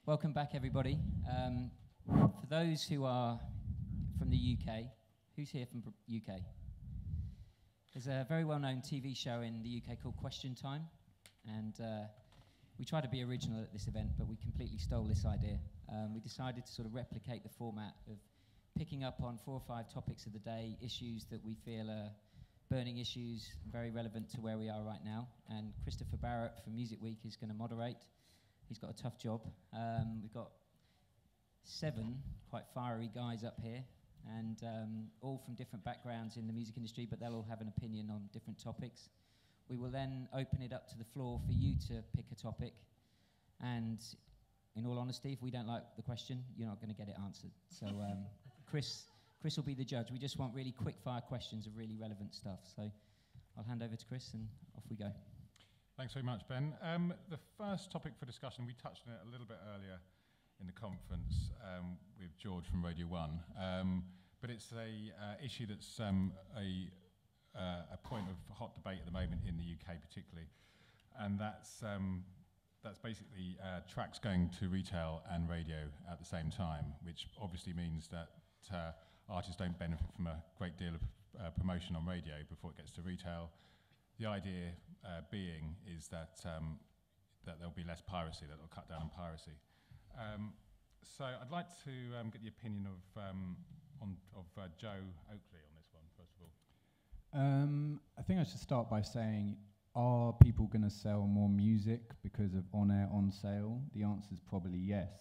Welcome back, everybody. For those who are from the UK, who's here from UK? There's a very well-known TV show in the UK called Question Time, and we tried to be original at this event, but we completely stole this idea. We decided to sort of replicate the format of picking up on 4 or 5 topics of the day, issues that we feel are burning issues, very relevant to where we are right now. And Christopher Barrett from Music Week is going to moderate. He's got a tough job. We've got 7 quite fiery guys up here, and all from different backgrounds in the music industry, but they'll all have an opinion on different topics. We will then open it up to the floor for you to pick a topic, and in all honesty, if we don't like the question, you're not going to get it answered. So Chris will be the judge. We just want really quick-fire questions of really relevant stuff. So I'll hand over to Chris, and off we go. Thanks very much, Ben. The first topic for discussion, we touched on it a little bit earlier in the conference with George from Radio 1, but it's a issue that's a point of hot debate at the moment in the UK particularly, and that's basically tracks going to retail and radio at the same time, which obviously means that artists don't benefit from a great deal of promotion on radio before it gets to retail. The idea being is that there'll be less piracy, that it'll cut down on piracy. So I'd like to get the opinion of Joe Oakley on this one, first of all. I think I should start by saying, are people going to sell more music because of on-air, on-sale? The answer is probably yes.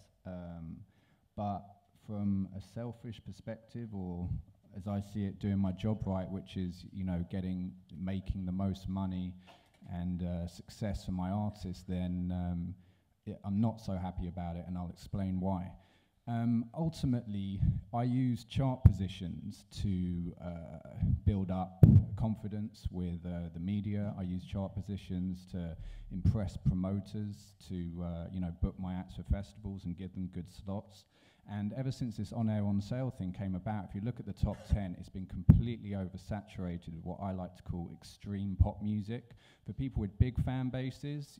But from a selfish perspective, or as I see it, doing my job right, which is, making the most money and success for my artists, then I'm not so happy about it, and I'll explain why. Ultimately, I use chart positions to build up confidence with the media. I use chart positions to impress promoters, to book my acts for festivals and give them good slots. And ever since this on-air, on-sale thing came about, if you look at the top 10, it's been completely oversaturated with what I like to call extreme pop music. For people with big fan bases,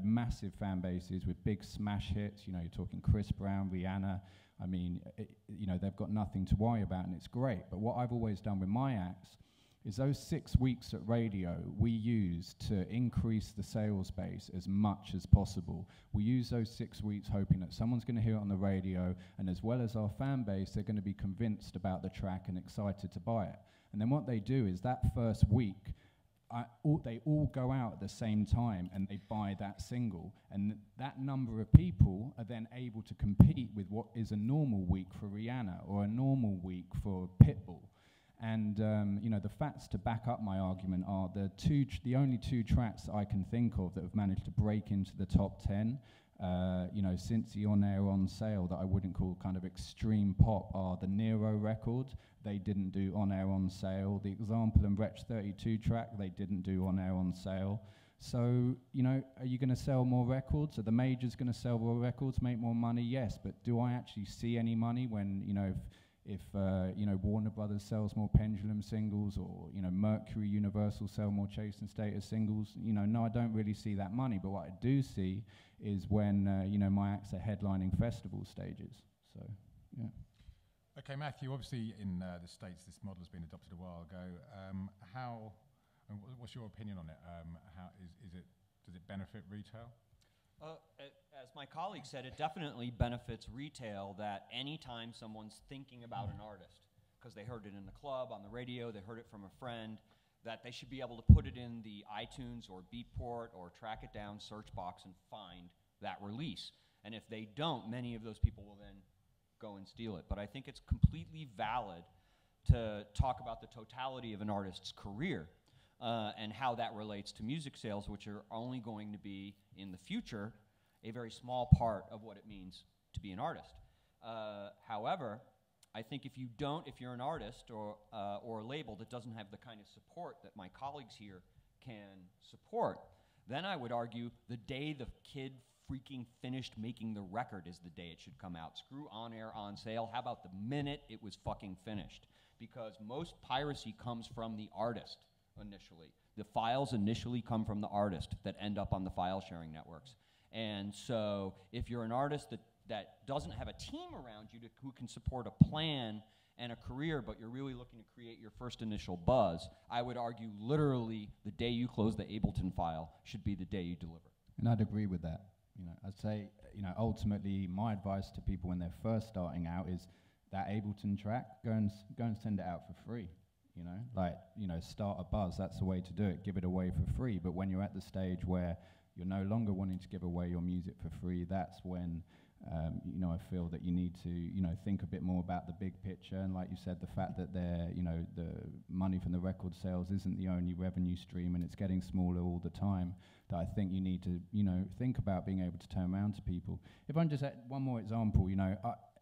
massive fan bases with big smash hits, you're talking Chris Brown, Rihanna, I mean, they've got nothing to worry about, and it's great. But what I've always done with my acts is those 6 weeks at radio we use to increase the sales base as much as possible. We use those 6 weeks hoping that someone's going to hear it on the radio, and as well as our fan base, they're going to be convinced about the track and excited to buy it. And then what they do is that first week, they all go out at the same time and they buy that single. And that number of people are then able to compete with what is a normal week for Rihanna or a normal week for Pitbull. And the facts to back up my argument are the only 2 tracks that I can think of that have managed to break into the top 10, since the on-air, on-sale that I wouldn't call kind of extreme pop are the Nero record. They didn't do on-air, on-sale. The Example and Wretch 32 track, they didn't do on-air, on-sale. So, are you going to sell more records? Are the majors going to sell more records, make more money? Yes, but do I actually see any money when, if Warner Brothers sells more Pendulum singles, or Mercury, Universal sell more Chase and Status singles? No, I don't really see that money. But what I do see is when my acts are headlining festival stages. So yeah. Okay, Matthew. Obviously, in the States, this model has been adopted a while ago. What's your opinion on it? Does it benefit retail? As my colleague said, it definitely benefits retail that anytime someone's thinking about an artist, because they heard it in the club, on the radio, they heard it from a friend, that they should be able to put it in the iTunes or Beatport or track it down, search box, and find that release. And if they don't, many of those people will then go and steal it. But I think it's completely valid to talk about the totality of an artist's career and how that relates to music sales, which are only going to be, in the future, a very small part of what it means to be an artist. However, I think if you're an artist or a label that doesn't have the kind of support that my colleagues here can support, then I would argue the day the kid freaking finished making the record is the day it should come out. Screw on-air, on-sale. How about the minute it was fucking finished? Because most piracy comes from the artist initially. The files initially come from the artist that end up on the file sharing networks. And so if you're an artist that doesn't have a team around you who can support a plan and a career, but you're really looking to create your first initial buzz, I would argue literally the day you close the Ableton file should be the day you deliver. And I'd agree with that. I'd say, ultimately my advice to people when they're first starting out is that Ableton track, go and send it out for free. Start a buzz, that's the way to do it. Give it away for free. But when you're at the stage where you're no longer wanting to give away your music for free, that's when I feel that you need to, think a bit more about the big picture. And like you said, the fact that the money from the record sales isn't the only revenue stream, and it's getting smaller all the time, that I think you need to, think about being able to turn around to people. If I'm just at one more example,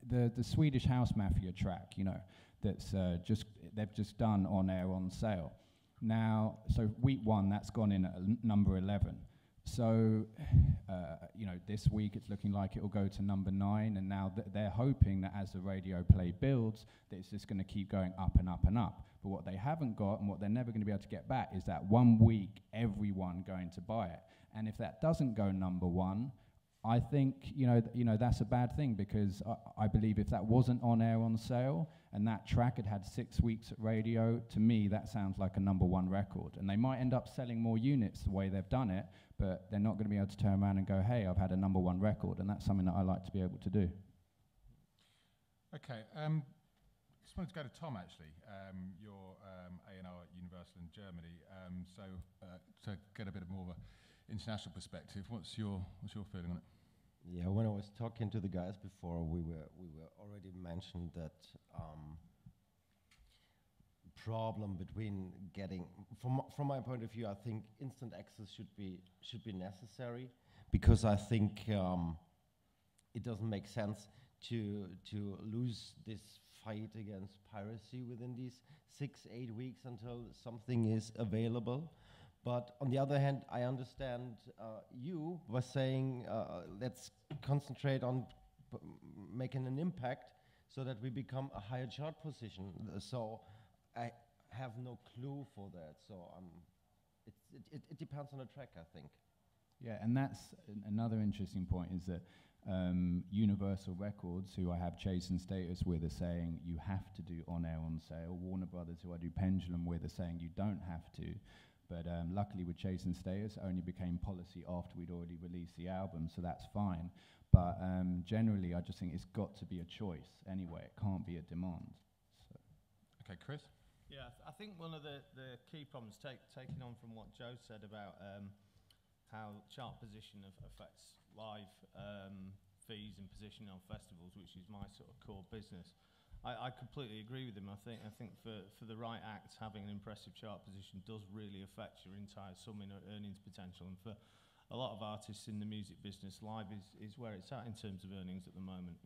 the Swedish House Mafia track, that's they've just done On Air On Sale. Now, so week 1, that's gone in at number 11. So, this week it's looking like it'll go to number 9, and now they're hoping that as the radio play builds, that it's just going to keep going up and up and up. But what they haven't got, and what they're never going to be able to get back, is that 1 week everyone going to buy it. And if that doesn't go number 1, I think that's a bad thing, because I believe if that wasn't On Air On Sale and that track had 6 weeks at radio, to me that sounds like a number 1 record. And they might end up selling more units the way they've done it, but they're not going to be able to turn around and go, hey, I've had a number 1 record, and that's something that I like to be able to do. Okay, just wanted to go to Tom actually. You're A&R at Universal in Germany, so to get a bit more of an international perspective, what's your feeling on it? Yeah, when I was talking to the guys before, we were already mentioned that problem between getting, from my point of view, I think instant access should be necessary, because I think it doesn't make sense to lose this fight against piracy within these 6-8 weeks until something is available. But on the other hand, I understand you were saying let's concentrate on making an impact so that we become a higher chart position. So I have no clue for that. So it depends on the track, I think. Yeah, and that's another interesting point, is that Universal Records, who I have Chasing Status with, are saying you have to do On Air On Sale. Warner Brothers, who I do Pendulum with, are saying you don't have to. But luckily with Chasing Status, it only became policy after we'd already released the album, so that's fine. But generally, I just think it's got to be a choice anyway. It can't be a demand. So. Okay, Chris? Yeah, I think one of the key problems, taking on from what Joe said about how chart position affects live fees and positioning on festivals, which is my sort of core business. I completely agree with him. I think for the right acts, having an impressive chart position does really affect your entire sum in earnings potential. And for a lot of artists in the music business, live is where it's at in terms of earnings at the moment.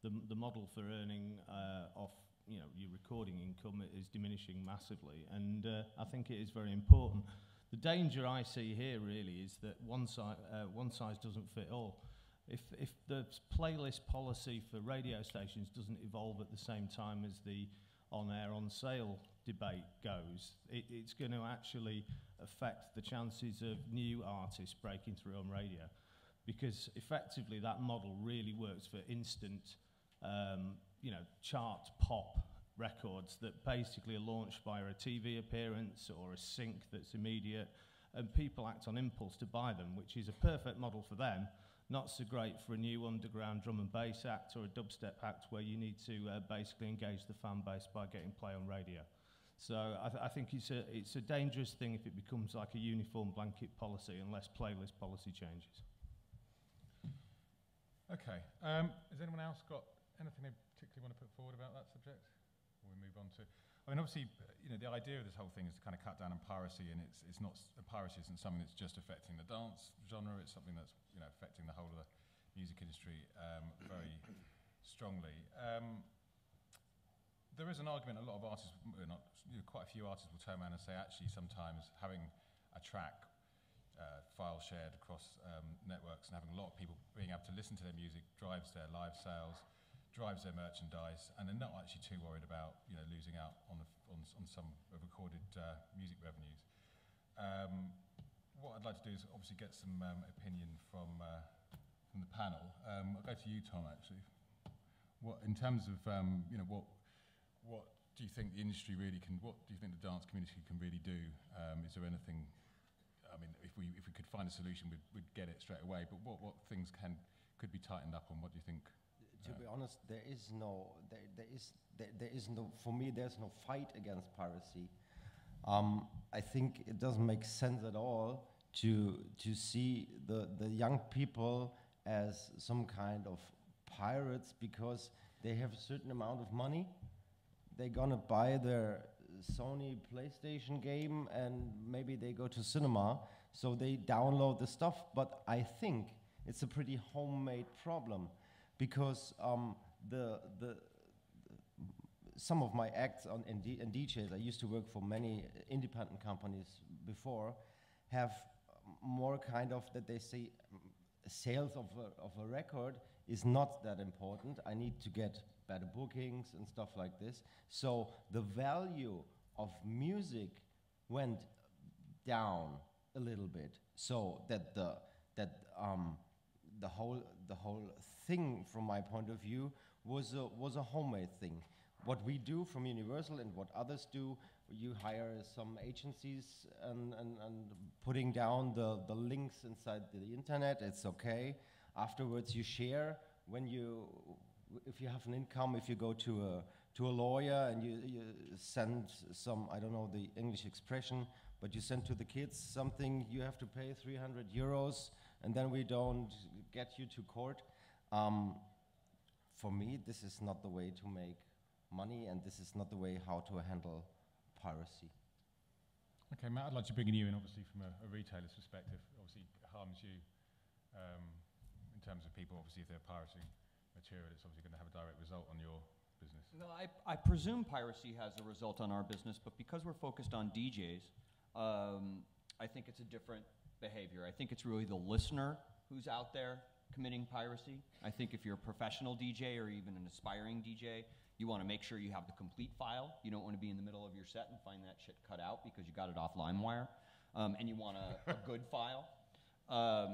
The model for earning off your recording income is diminishing massively, and I think it is very important. The danger I see here really is that one size doesn't fit all. If the playlist policy for radio stations doesn't evolve at the same time as the on-air, on-sale debate goes, it's going to actually affect the chances of new artists breaking through on radio, because effectively that model really works for instant, chart pop records that basically are launched by a TV appearance or a sync that's immediate, and people act on impulse to buy them, which is a perfect model for them. Not so great for a new underground drum and bass act or a dubstep act where you need to basically engage the fan base by getting play on radio. So I think it's a dangerous thing if it becomes like a uniform blanket policy unless playlist policy changes. Okay. Has anyone else got anything they particularly want to put forward about that subject? Or we move on to... I mean, obviously, the idea of this whole thing is to kind of cut down on piracy, and it's not, piracy isn't something that's just affecting the dance genre. It's something that's affecting the whole of the music industry very strongly. There is an argument. A lot of artists, quite a few artists, will turn around and say, actually, sometimes having a track file shared across networks and having a lot of people being able to listen to their music drives their live sales, drives their merchandise, and they're not actually too worried about losing out on some recorded music revenues. what I'd like to do is obviously get some opinion from the panel. I'll go to you, Tom, actually. What, in terms of, you know, what do you think the industry really can, what do you think the dance community can really do? Is there anything, I mean, if we could find a solution, we'd get it straight away, but what things could be tightened up on? What do you think? To be honest, there is no, for me, there's no fight against piracy. I think it doesn't make sense at all to see the young people as some kind of pirates because they have a certain amount of money. They're gonna buy their Sony PlayStation game and maybe they go to cinema, so they download the stuff. But I think it's a pretty homemade problem because some of my acts and DJs, I used to work for many independent companies before, have more kind of that they say sales of a record is not that important. I need to get better bookings and stuff like this. So the value of music went down a little bit, so that the whole thing, from my point of view, was a homemade thing. What we do from Universal and what others do, you hire some agencies and putting down the links inside the internet, it's okay. Afterwards you share when if you have an income, if you go to a lawyer and you send some, I don't know the English expression, but you send to the kids something, you have to pay 300 euros and then we don't get you to court. For me, this is not the way to make money, and this is not the way how to handle piracy. Okay, Matt, I'd like to bring you in, obviously, from a retailer's perspective. Obviously, it harms you in terms of people. Obviously, if they're pirating material, it's obviously going to have a direct result on your business. No, I presume piracy has a result on our business, but because we're focused on DJs, I think it's a different behavior. I think it's really the listener who's out there committing piracy. I think if you're a professional DJ or even an aspiring DJ, you want to make sure you have the complete file. You don't want to be in the middle of your set and find that shit cut out because you got it off LimeWire. And you want a good file.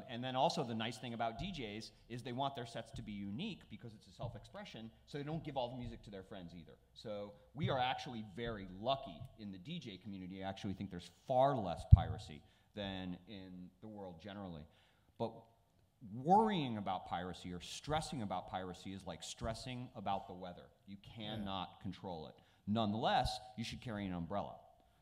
And then also the nice thing about DJs is they want their sets to be unique because it's a self-expression, so they don't give all the music to their friends either. So we are actually very lucky in the DJ community. I actually think there's far less piracy than in the world generally. But worrying about piracy or stressing about piracy is like stressing about the weather. You cannot control it. Nonetheless, you should carry an umbrella.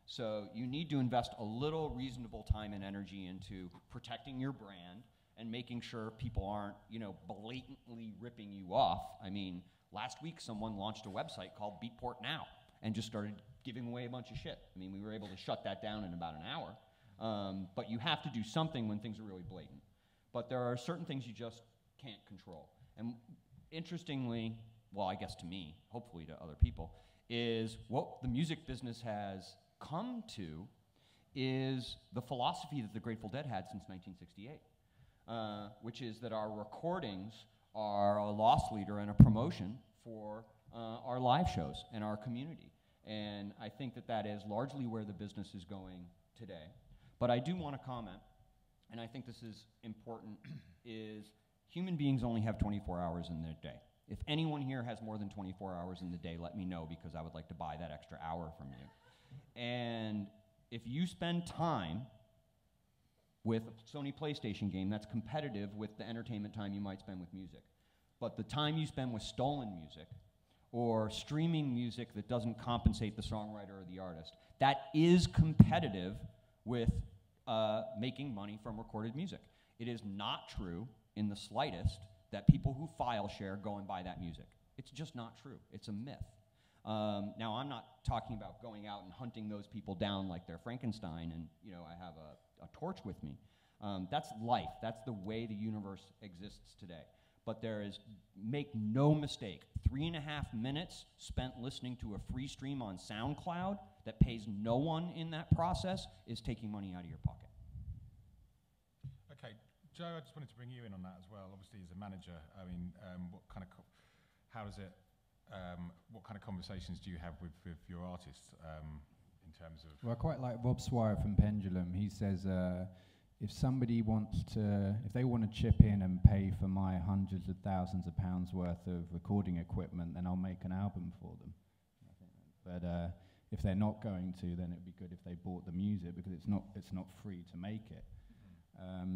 So you need to invest a little reasonable time and energy into protecting your brand and making sure people aren't, you know, blatantly ripping you off. I mean, last week someone launched a website called Beatport Now and just started giving away a bunch of shit. I mean, we were able to shut that down in about an hour. But you have to do something when things are really blatant. But there are certain things you just can't control. And interestingly, well, I guess to me, hopefully to other people, is what the music business has come to is the philosophy that the Grateful Dead had since 1968, which is that our recordings are a loss leader and a promotion for our live shows and our community. And I think that that is largely where the business is going today. But I do want to comment, and I think this is important, is human beings only have 24 hours in their day. If anyone here has more than 24 hours in the day, let me know, because I would like to buy that extra hour from you. And if you spend time with a Sony PlayStation game, that's competitive with the entertainment time you might spend with music. But the time you spend with stolen music or streaming music that doesn't compensate the songwriter or the artist, that is competitive with making money from recorded music. It is not true in the slightest that people who file share go and buy that music. It's just not true. It's a myth. Now, I'm not talking about going out and hunting those people down like they're Frankenstein and, you know, I have a torch with me. That's life. That's the way the universe exists today. But there is, make no mistake, 3.5 minutes spent listening to a free stream on SoundCloud that pays no one in that process is taking money out of your pocket. Okay, Joe, I just wanted to bring you in on that as well. Obviously, as a manager, I mean, what kind of conversations do you have with your artists in terms of? Well, I quite like Rob Swire from Pendulum. He says if somebody wants to, if they want to chip in and pay for my hundreds of thousands of pounds worth of recording equipment, then I'll make an album for them. But if they're not going to, then it'd be good if they bought the music, because it's not free to make it.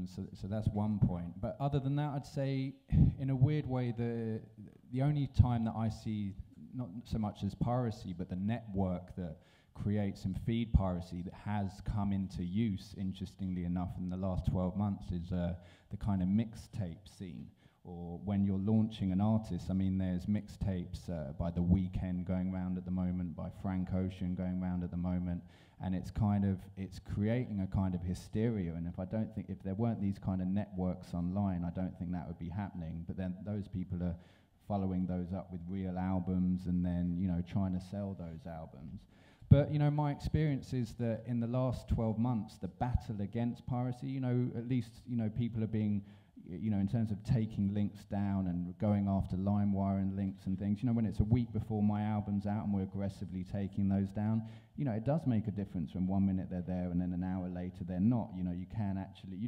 So that's one point. But other than that, I'd say, in a weird way, the only time that I see, not so much as piracy, but the network that creates and feed piracy that has come into use, interestingly enough, in the last 12 months is the kind of mixtape scene. Or when you're launching an artist, I mean, there's mixtapes by The Weeknd going round at the moment, by Frank Ocean going round at the moment, and it's creating a kind of hysteria. And if there weren't these kind of networks online, I don't think that would be happening. But then those people are following those up with real albums, and then, you know, trying to sell those albums. But, you know, my experience is that in the last 12 months, the battle against piracy, you know, at least, you know, people are being, you know, in terms of taking links down and going after LimeWire and links and things, you know, when it's a week before my album's out and we're aggressively taking those down, you know, it does make a difference when 1 minute they're there and then an hour later they're not. You know, you can actually, you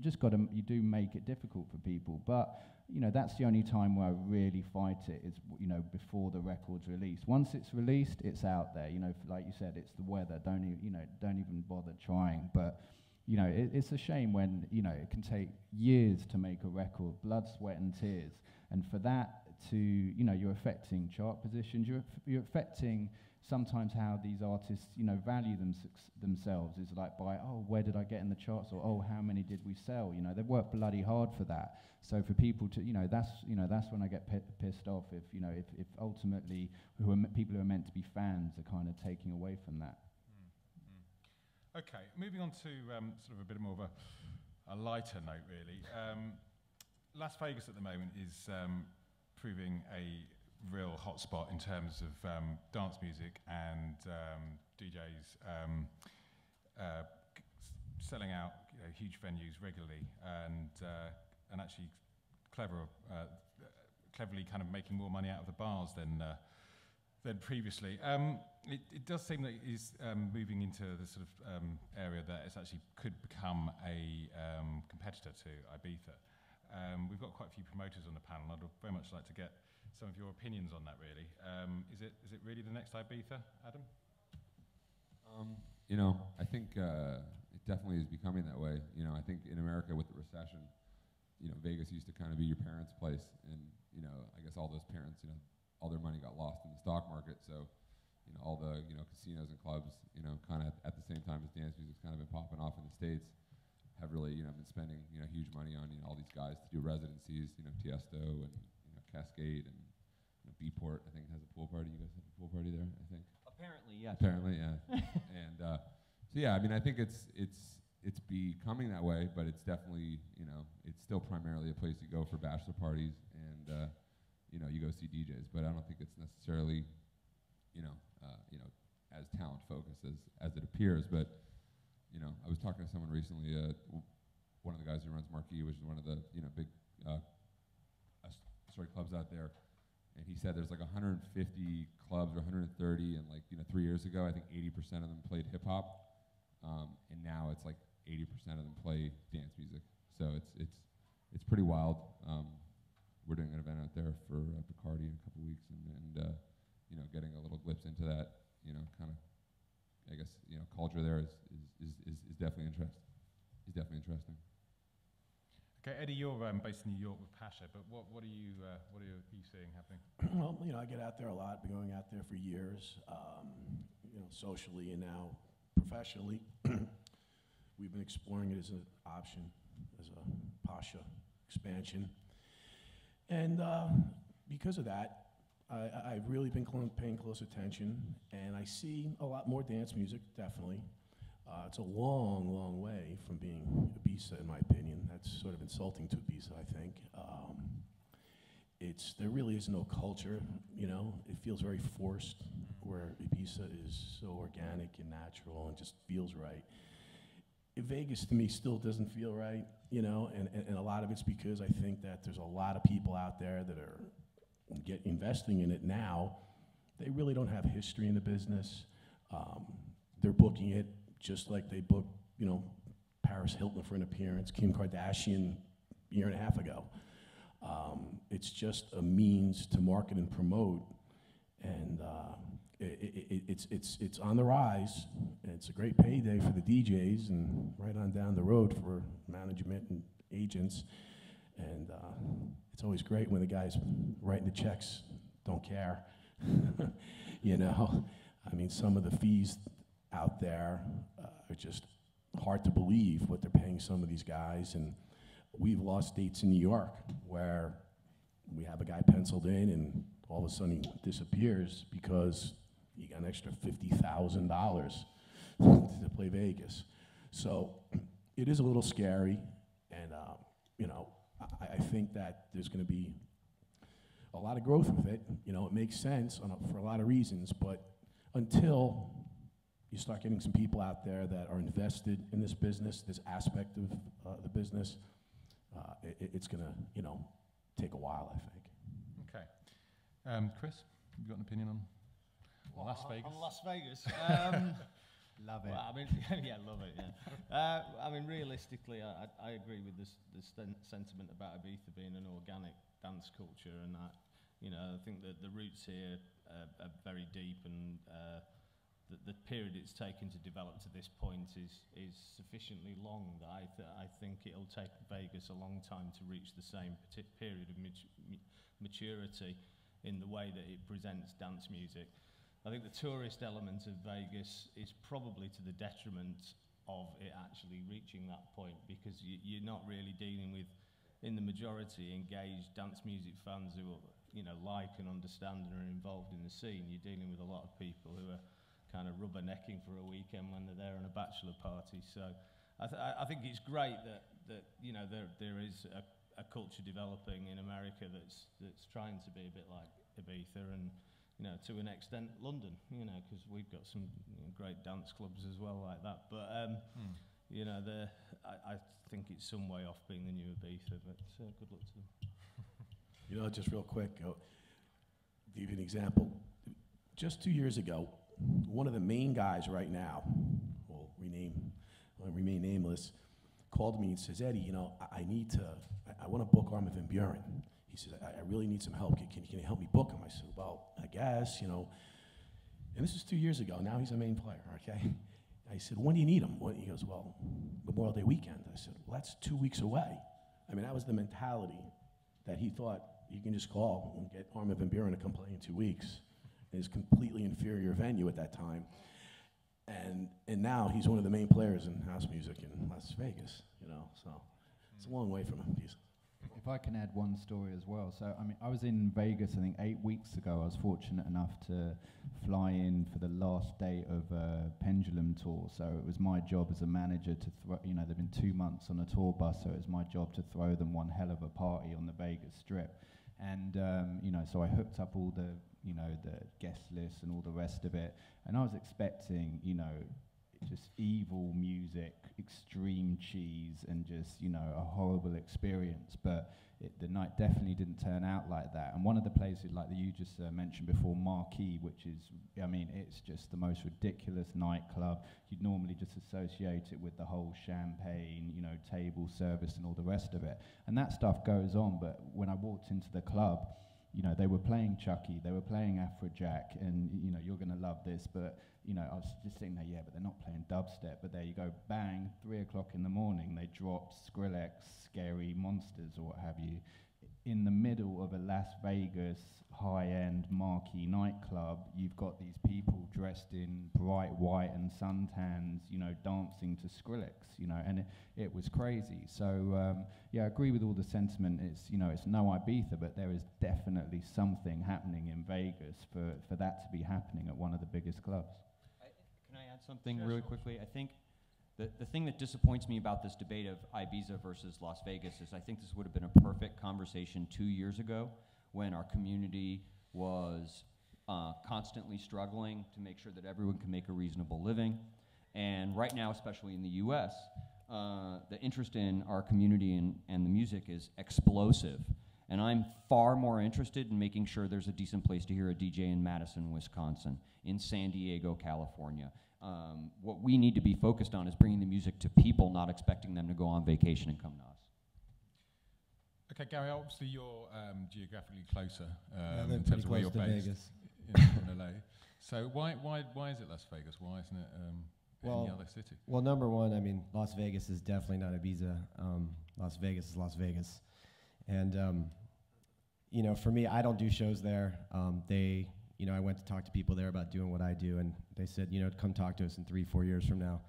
do make it difficult for people. But, you know, that's the only time where I really fight it is, you know, before the record's released. Once it's released, it's out there. You know, like you said, it's the weather. Don't even bother trying. But, you know, it's a shame when, you know, it can take years to make a record, blood, sweat, and tears. And for that to, you know, you're affecting chart positions. You're affecting sometimes how these artists, you know, value themselves. Is like by, oh, where did I get in the charts? Or, oh, how many did we sell? You know, they've worked bloody hard for that. So for people to, you know, that's when I get pissed off. If, you know, if ultimately people who are meant to be fans are kind of taking away from that. Okay, moving on to sort of a bit more of a lighter note, really. Las Vegas at the moment is proving a real hotspot in terms of dance music and DJs selling out, you know, huge venues regularly, and actually cleverly kind of making more money out of the bars than previously. It does seem that it's moving into the sort of area that it actually could become a competitor to Ibiza. We've got quite a few promoters on the panel. I'd very much like to get some of your opinions on that, really. Is it really the next Ibiza, Adam? You know, I think it definitely is becoming that way. You know, I think in America with the recession, you know, Vegas used to kind of be your parents' place, and, you know, I guess all those parents, you know, all their money got lost in the stock market, so, you know, all the, you know, casinos and clubs, you know, kind of at the same time as dance music's kind of been popping off in the States, have really, you know, been spending, you know, huge money on, you know, all these guys to do residencies, you know, Tiesto and, you know, Cascade and, you know, Beatport, I think, has a pool party. You guys have a pool party there, I think? Apparently, yes. Apparently, yeah. And so, yeah, I mean, I think it's becoming that way, but it's definitely, you know, it's still primarily a place you go for bachelor parties and, you know, you go see DJs, but I don't think it's necessarily, you know, as talent focused as it appears. But, you know, I was talking to someone recently, one of the guys who runs Marquee, which is one of the, you know, big clubs out there, and he said there's like 150 clubs or 130, and like, you know, 3 years ago, I think 80% of them played hip hop, and now it's like 80% of them play dance music. So it's pretty wild. We're doing an event out there for Bacardi in a couple weeks, and you know, getting a little glimpse into that, you know, kind of, I guess, you know, culture there is definitely interesting. Okay, Eddie, you're based in New York with Pasha, but what are you seeing happening? Well, you know, I get out there a lot. Been going out there for years, you know, socially and now professionally. We've been exploring it as an option, as a Pasha expansion. And because of that, I've really been paying close attention, and I see a lot more dance music, definitely. It's a long, long way from being Ibiza, in my opinion. That's sort of insulting to Ibiza, I think. There really is no culture, you know. It feels very forced, where Ibiza is so organic and natural and just feels right. Vegas, to me, still doesn't feel right, you know, and a lot of it's because I think that there's a lot of people out there that are investing in it now. They really don't have history in the business. They're booking it just like they book, you know, Paris Hilton for an appearance, Kim Kardashian a year and a half ago. It's just a means to market and promote, and it's on the rise. And it's a great payday for the DJs, and right on down the road for management and agents. And it's always great when the guys writing the checks don't care. You know, I mean, some of the fees out there are just hard to believe what they're paying some of these guys. And we've lost dates in New York where we have a guy penciled in and all of a sudden he disappears because he got an extra $50,000 to play Vegas. So it is a little scary, and you know, I think that there's going to be a lot of growth with it. You know, it makes sense for a lot of reasons, but until you start getting some people out there that are invested in this business, this aspect of the business, it's going to, you know, take a while, I think. Okay. Chris, have you got an opinion on Las Vegas? On Las Vegas. Love it. Well, I mean, yeah, love it. Yeah. I mean, realistically, I agree with this sentiment about Ibiza being an organic dance culture, and that, you know, I think that the roots here are very deep, and the period it's taken to develop to this point is sufficiently long that I think it'll take Vegas a long time to reach the same period of maturity in the way that it presents dance music. I think the tourist element of Vegas is probably to the detriment of it actually reaching that point, because you're not really dealing with, in the majority, engaged dance music fans who, you know, like and understand and are involved in the scene. You're dealing with a lot of people who are kind of rubbernecking for a weekend when they're there on a bachelor party. So I think it's great that you know, there is a culture developing in America that's trying to be a bit like Ibiza, and, you know, to an extent, London, you know, because we've got some, you know, great dance clubs as well like that. But, you know, I think it's some way off being the new Ibiza, but good luck to them. You know, just real quick, I'll give you an example. Just 2 years ago, one of the main guys right now, will remain nameless, called me and says, Eddie, you know, I want to book Armin van Buuren. He says, I really need some help. Can you help me book him? I said, well, I guess, you know. And this is 2 years ago. Now he's a main player, okay? I said, when do you need him? He goes, well, Memorial Day weekend. I said, well, that's 2 weeks away. I mean, that was the mentality that he thought you can just call and get Armin van Buuren to come play in 2 weeks. In his completely inferior venue at that time. And now he's one of the main players in house music in Las Vegas, you know, so it's a long way from him. If I can add one story as well. So, I mean, I was in Vegas, I think 8 weeks ago. I was fortunate enough to fly in for the last day of Pendulum Tour. So it was my job as a manager to you know, they've been 2 months on a tour bus, so it was my job to throw them one hell of a party on the Vegas Strip. And, you know, so I hooked up all the, you know, the guest lists and all the rest of it. And I was expecting, you know, just evil music, extreme cheese, and just, you know, a horrible experience. But the night definitely didn't turn out like that. And one of the places, like you just mentioned before, Marquee, which is, I mean, it's just the most ridiculous nightclub. You'd normally just associate it with the whole champagne, you know, table service and all the rest of it. And that stuff goes on, but when I walked into the club, you know, they were playing Chucky, they were playing Afrojack, and, you know, you're going to love this, but, you know, I was just thinking, yeah, but they're not playing dubstep. But there you go, bang, 3 o'clock in the morning, they dropped Skrillex, Scary Monsters, or what have you, in the middle of a Las Vegas high-end marquee nightclub. You've got these people dressed in bright white and suntans, you know, dancing to Skrillex, you know, and it was crazy. So, yeah, I agree with all the sentiment. It's, you know, it's no Ibiza, but there is definitely something happening in Vegas for that to be happening at one of the biggest clubs. Can I add something really quickly? I think the thing that disappoints me about this debate of Ibiza versus Las Vegas is I think this would have been a perfect conversation 2 years ago when our community was constantly struggling to make sure that everyone can make a reasonable living. And right now, especially in the US, the interest in our community and the music is explosive. And I'm far more interested in making sure there's a decent place to hear a DJ in Madison, Wisconsin, in San Diego, California, What we need to be focused on is bringing the music to people, not expecting them to go on vacation and come to us. Okay, Gary, obviously you're geographically closer I in live terms pretty of where you're close to based Vegas. in LA. So why is it Las Vegas? Why isn't it any other city? Well, number one, I mean, Las Vegas is definitely not Ibiza. Las Vegas is Las Vegas. And, you know, for me, I don't do shows there. You know, I went to talk to people there about doing what I do, and they said, you know, come talk to us in 3-4 years from now.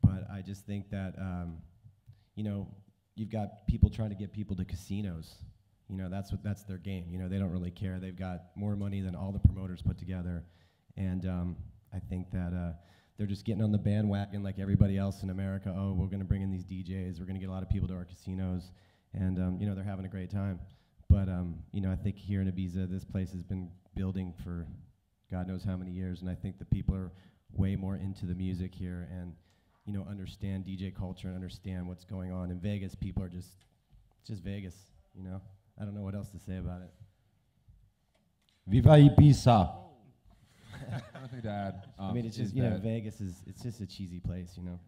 But I just think that, you know, you've got people trying to get people to casinos. You know, that's their game. You know, they don't really care. They've got more money than all the promoters put together. And I think that they're just getting on the bandwagon like everybody else in America. Oh, we're going to bring in these DJs. We're going to get a lot of people to our casinos. And, you know, they're having a great time. But, you know, I think here in Ibiza, this place has been building for God knows how many years. And I think the people are way more into the music here and, you know, understand DJ culture and understand what's going on. In Vegas, people are just Vegas, you know. I don't know what else to say about it. Viva Ibiza. One thing to add. I mean, it's just, you know, Vegas it's just a cheesy place, you know.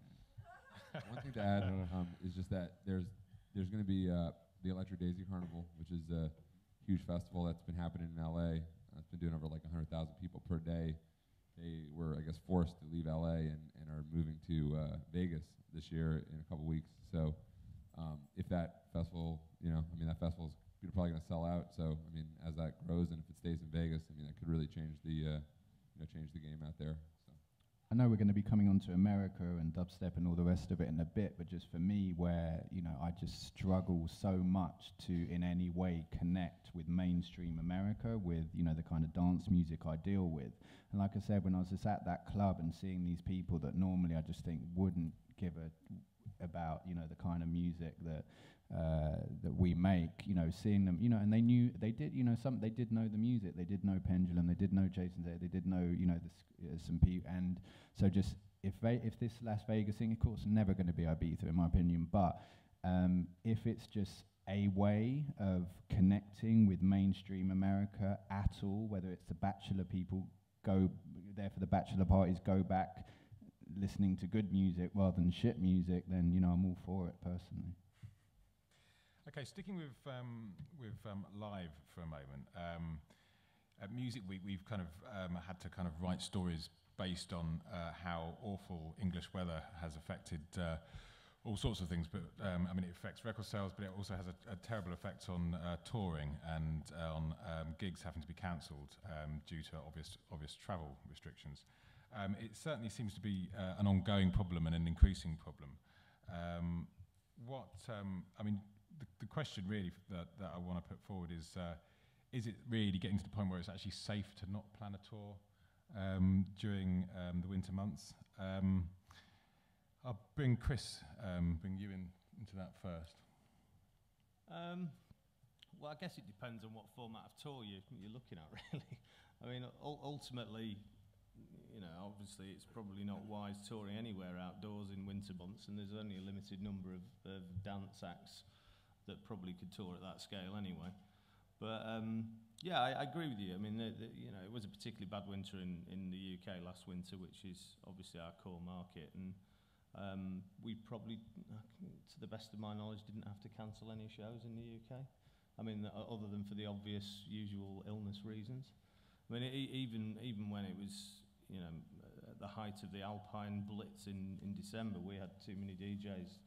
One thing to add is just that there's going to be the Electric Daisy Carnival, which is a huge festival that's been happening in LA. It's been doing over like 100,000 people per day. They were, I guess, forced to leave LA and are moving to Vegas this year in a couple weeks. So if that festival, you know, I mean, that festival's probably going to sell out. So, I mean, as that grows and if it stays in Vegas, I mean, that could really change the change the game out there. So. I know we're going to be coming on to America and dubstep and all the rest of it in a bit, but just for me, where, you know, I just struggle so much to in any way connect with mainstream America, with, you know, the kind of dance music I deal with. And like I said, when I was just at that club and seeing these people that normally I just think wouldn't give a about, you know, the kind of music that that we make, you know, seeing them, you know, and they did know the music, they did know Pendulum, they did know Jason Day, they did know, you know, some people, and so just if this Las Vegas thing, of course, never going to be Ibiza in my opinion, but if it's just a way of connecting with mainstream America at all, whether it's the bachelor people go there for the bachelor parties, go back listening to good music rather than shit music, then, you know, I'm all for it personally. Okay, sticking with live for a moment. At Music Week, we've kind of had to kind of write stories based on how awful English weather has affected all sorts of things. But I mean, it affects record sales, but it also has a terrible effect on touring and on gigs having to be cancelled due to obvious travel restrictions. It certainly seems to be an ongoing problem and an increasing problem. I mean, the question really that I want to put forward is it really getting to the point where it's actually safe to not plan a tour during the winter months? I'll bring you into that first. Well, I guess it depends on what format of tour you're looking at, really. I mean, ultimately, you know, obviously it's probably not wise touring anywhere outdoors in winter months, and there's only a limited number of dance acts that probably could tour at that scale anyway. But yeah, I agree with you. I mean, you know, it was a particularly bad winter in the UK last winter, which is obviously our core market, and we probably, to the best of my knowledge, didn't have to cancel any shows in the UK. I mean, other than for the obvious usual illness reasons. I mean, even when it was, you know, at the height of the Alpine Blitz in December, we had too many DJs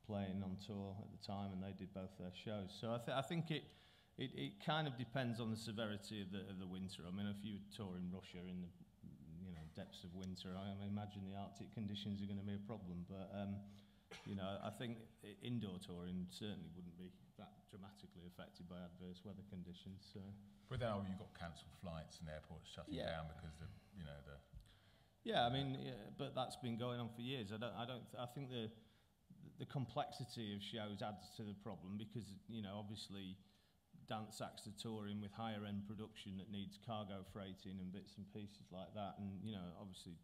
playing on tour at the time, and they did both their shows. So I think it kind of depends on the severity of the winter. I mean, if you tour in Russia in the, you know, depths of winter, I imagine the Arctic conditions are going to be a problem. But you know, I think indoor touring certainly wouldn't be that dramatically affected by adverse weather conditions. So. But then you've got cancelled flights and airports shutting down because the. Yeah, I mean, but that's been going on for years. I think the complexity of shows adds to the problem because, you know, obviously dance acts are touring with higher end production that needs cargo freighting and bits and pieces like that. And, you know, obviously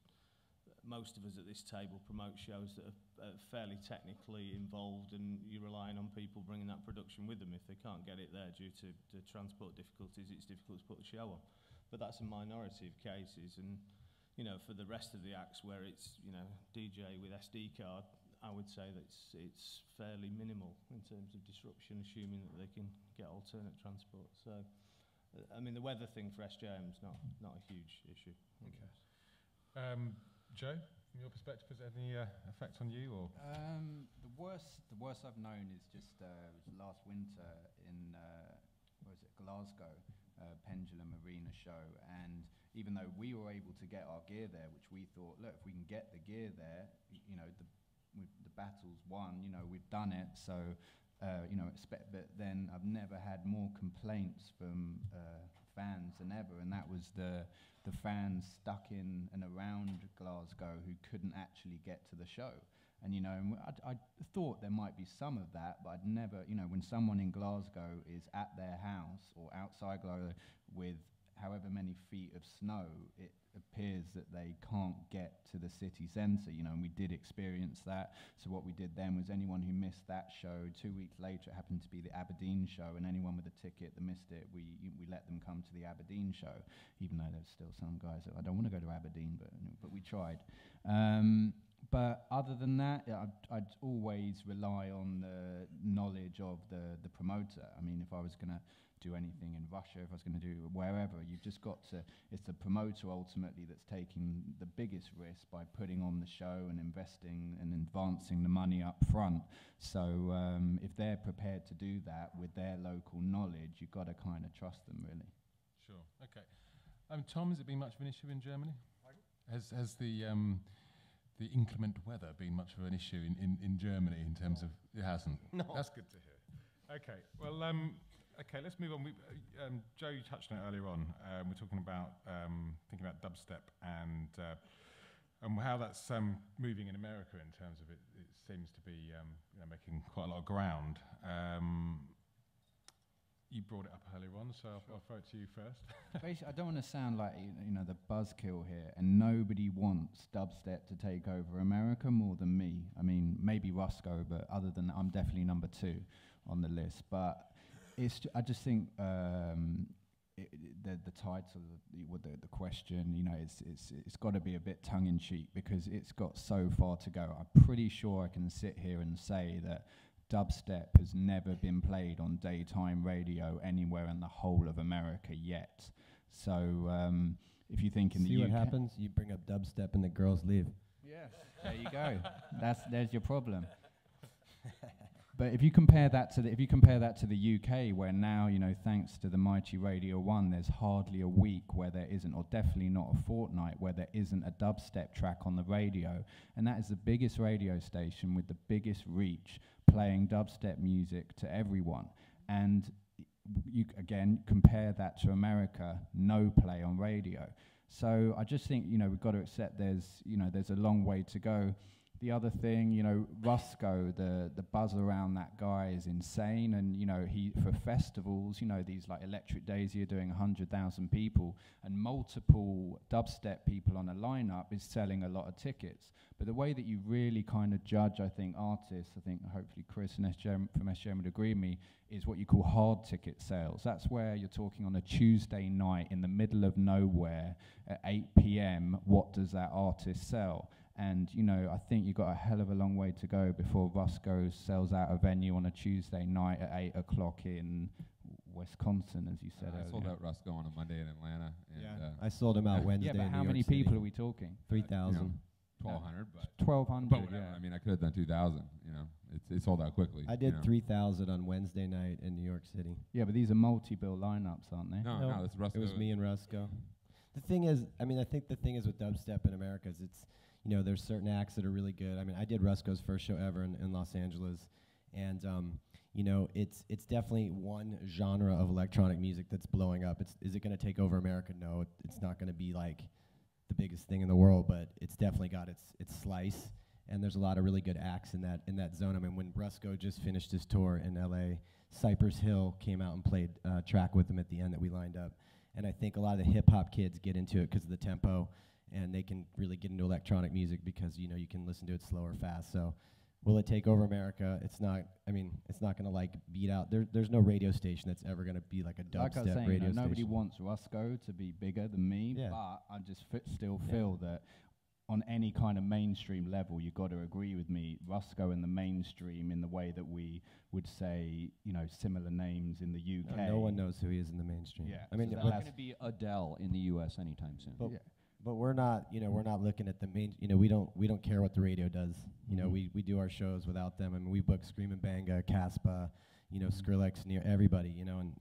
most of us at this table promote shows that are fairly technically involved, and you're relying on people bringing that production with them. If they can't get it there due to transport difficulties, it's difficult to put a show on. But that's a minority of cases, and you know, for the rest of the acts where it's, you know, DJ with SD card, I would say that it's fairly minimal in terms of disruption, assuming that they can get alternate transport. So, I mean, the weather thing for SJM is not a huge issue. Okay. Joe, from your perspective, has any effect on you, or? The worst I've known is just last winter in where was it, Glasgow, Pendulum Arena show, and even though we were able to get our gear there, which we thought, look, if we can get the gear there, you know, the battle's won, you know, we've done it, so, you know, but then I've never had more complaints from fans than ever, and that was the fans stuck in and around Glasgow who couldn't actually get to the show. And, you know, I thought there might be some of that, but I'd never, you know, when someone in Glasgow is at their house or outside Glasgow with however many feet of snow, it appears that they can't get to the city centre, you know, and we did experience that. So what we did then was anyone who missed that show, 2 weeks later it happened to be the Aberdeen show, and anyone with a ticket that missed it, we let them come to the Aberdeen show, even though there's still some guys that I don't want to go to Aberdeen, but we tried. But other than that, I'd always rely on the knowledge of the promoter. I mean, if I was going to do anything in Russia, if I was going to do wherever, you've just got to, it's the promoter ultimately that's taking the biggest risk by putting on the show and investing and advancing the money up front. So if they're prepared to do that with their local knowledge, you've got to kind of trust them, really. Sure, okay. Tom, has it been much of an issue in Germany? Has the inclement weather been much of an issue in Germany in terms of, it hasn't? No. That's good to hear. Okay, well, okay, let's move on. Joe, you touched on it earlier on. We're talking about thinking about dubstep and how that's moving in America in terms of it. It seems to be you know, making quite a lot of ground. You brought it up earlier on, so I'll throw it to you first. Basically, I don't want to sound like you know the buzzkill here, and nobody wants dubstep to take over America more than me. I mean, maybe Rusco, but other than that, I'm definitely number 2 on the list. But I just think the title, the question, you know, it's got to be a bit tongue in cheek because it's got so far to go. I'm pretty sure I can sit here and say that dubstep has never been played on daytime radio anywhere in the whole of America yet. So if you think in the UK... See what happens? You bring up dubstep and the girls leave. Yes, there you go. There's your problem. But if you compare that to the UK, where now, you know, thanks to the mighty Radio 1, there's hardly a week where there isn't, or definitely not a fortnight where there isn't a dubstep track on the radio, and that is the biggest radio station with the biggest reach, playing dubstep music to everyone. And you again compare that to America, no play on radio. So I just think, you know, we've got to accept there's a long way to go. The other thing, you know, Rusco, the buzz around that guy is insane, and you know, he for festivals, you know, these like Electric Daisy are doing 100,000 people, and multiple dubstep people on a lineup is selling a lot of tickets. But the way that you really kind of judge, I think, artists, I think hopefully Chris and SJM from SJM would agree with me, is what you call hard ticket sales. That's where you're talking on a Tuesday night in the middle of nowhere at 8 p.m. What does that artist sell? And, you know, I think you've got a hell of a long way to go before Rusco sells out a venue on a Tuesday night at 8 o'clock in Wisconsin, as you said earlier. I sold out Rusco on a Monday in Atlanta. And Yeah, I sold him out Wednesday. Yeah, but in how New many York City. people are we talking? 3,000. 1,200, but 1,200, but yeah. whatever. I mean, I could have done 2,000. You know, it sold out quickly. I did 3,000 on Wednesday night in New York City. Yeah, but these are multi-bill lineups, aren't they? No, that's Rusco. It was me and Rusco. The thing is, I mean, I think the thing is with dubstep in America is it's, you know, there's certain acts that are really good. I mean, I did Rusco's first show ever in Los Angeles, and you know, it's definitely one genre of electronic music that's blowing up. Is it going to take over America? No, it's not going to be like the biggest thing in the world, but it's definitely got its slice. And there's a lot of really good acts in that zone. I mean, when Rusco just finished his tour in LA, Cypress Hill came out and played a track with him at the end that we lined up. And I think a lot of the hip hop kids get into it because of the tempo, and they can really get into electronic music because, you know, you can listen to it slow or fast. So will it take over America? It's not. I mean, it's not going to like beat out. There's no radio station that's ever going to be like a dubstep Like I was saying, radio nobody station. wants Rusko to be bigger than me, Yeah. but I just still feel that on any kind of mainstream level, you've got to agree with me, Rusko in the mainstream in the way that we would say, similar names in the UK. No one knows who he is in the mainstream. Yeah. I mean, So There's but, not going to be Adele in the U.S. anytime soon. but, but we're not, we're not looking at the main. We don't care what the radio does. We do our shows without them. I mean, we book Screamin' Banga, Caspa, Skrillex, everybody,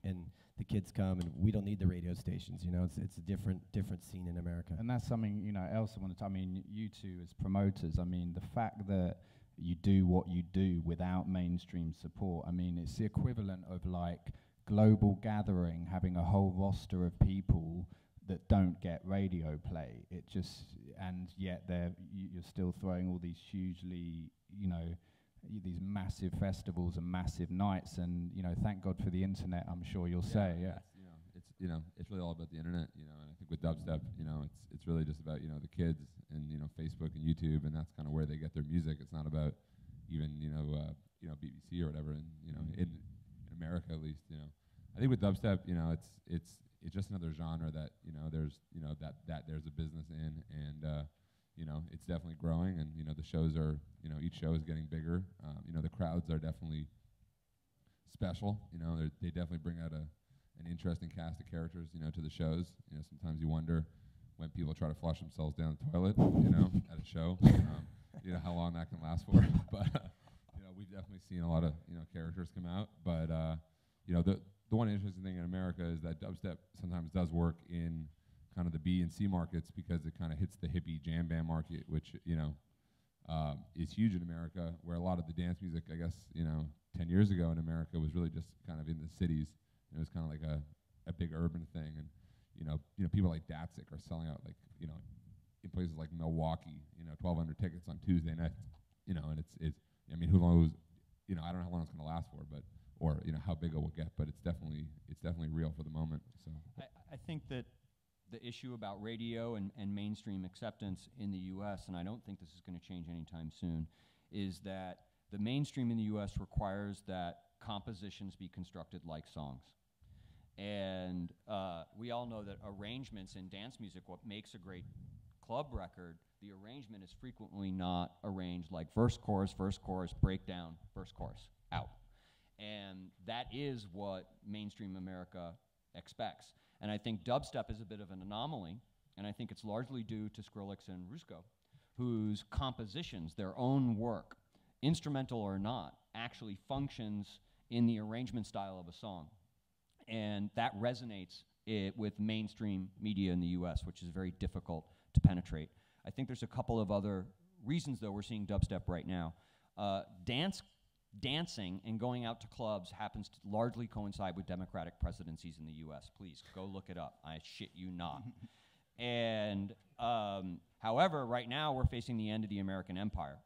and the kids come, and we don't need the radio stations. It's a different scene in America. And that's something, else I want to. I mean, you two as promoters. I mean, the fact that you do what you do without mainstream support. I mean, it's the equivalent of like Global Gathering having a whole roster of people that don't get radio play. It just, and yet you're still throwing all these hugely, these massive festivals and massive nights, and thank God for the internet. I'm sure you'll say, yeah. It's really all about the internet, and I think with dubstep, it's really just about the kids and Facebook and YouTube, and that's kind of where they get their music. It's not about even BBC or whatever, and in America at least, I think with dubstep, it's just another genre that there's that there's a business in, and it's definitely growing, and the shows are each show is getting bigger. The crowds are definitely special. They definitely bring out an interesting cast of characters, to the shows. Sometimes you wonder when people try to flush themselves down the toilet, at a show, how long that can last for. But we've definitely seen a lot of characters come out. But the one interesting thing in America is that dubstep sometimes does work in kind of the B and C markets because it kind of hits the hippie jam band market, which is huge in America, where a lot of the dance music, I guess 10 years ago in America was really just kind of in the cities. It was kind of like a big urban thing, and people like Datsik are selling out like in places like Milwaukee, 1,200 tickets on Tuesday nights, and it's I mean, who knows, I don't know how long it's going to last for, but or how big it will get, but it's definitely real for the moment. So I think that the issue about radio and mainstream acceptance in the U.S., and I don't think this is going to change anytime soon, is that the mainstream in the U.S. requires that compositions be constructed like songs. And we all know that arrangements in dance music, what makes a great club record, the arrangement is frequently not arranged like verse, chorus, breakdown, verse, chorus, out. And that is what mainstream America expects. And I think dubstep is a bit of an anomaly, and I think it's largely due to Skrillex and Rusko, whose compositions, their own work, instrumental or not, actually functions in the arrangement style of a song. And that resonates with mainstream media in the US, which is very difficult to penetrate. I think there's a couple of other reasons, though, we're seeing dubstep right now. Dancing and going out to clubs happens to largely coincide with Democratic presidencies in the US. Please, go look it up. I shit you not. And however, right now we're facing the end of the American empire.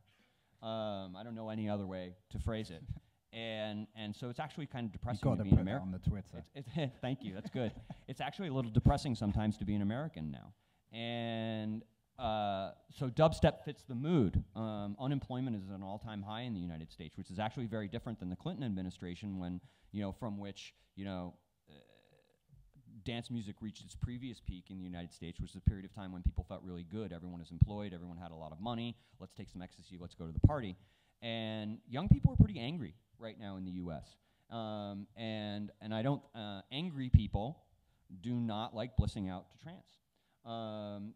I don't know any other way to phrase it. And so it's actually kind of depressing to be an American. On the Twitter. Thank you, that's good. It's actually a little depressing sometimes to be an American now. And so dubstep fits the mood. Unemployment is at an all-time high in the United States, which is actually very different than the Clinton administration when, from which, dance music reached its previous peak in the United States, which was a period of time when people felt really good. Everyone is employed, everyone had a lot of money. Let's take some ecstasy, let's go to the party. And young people are pretty angry right now in the U.S. And I don't, angry people do not like blissing out to trance,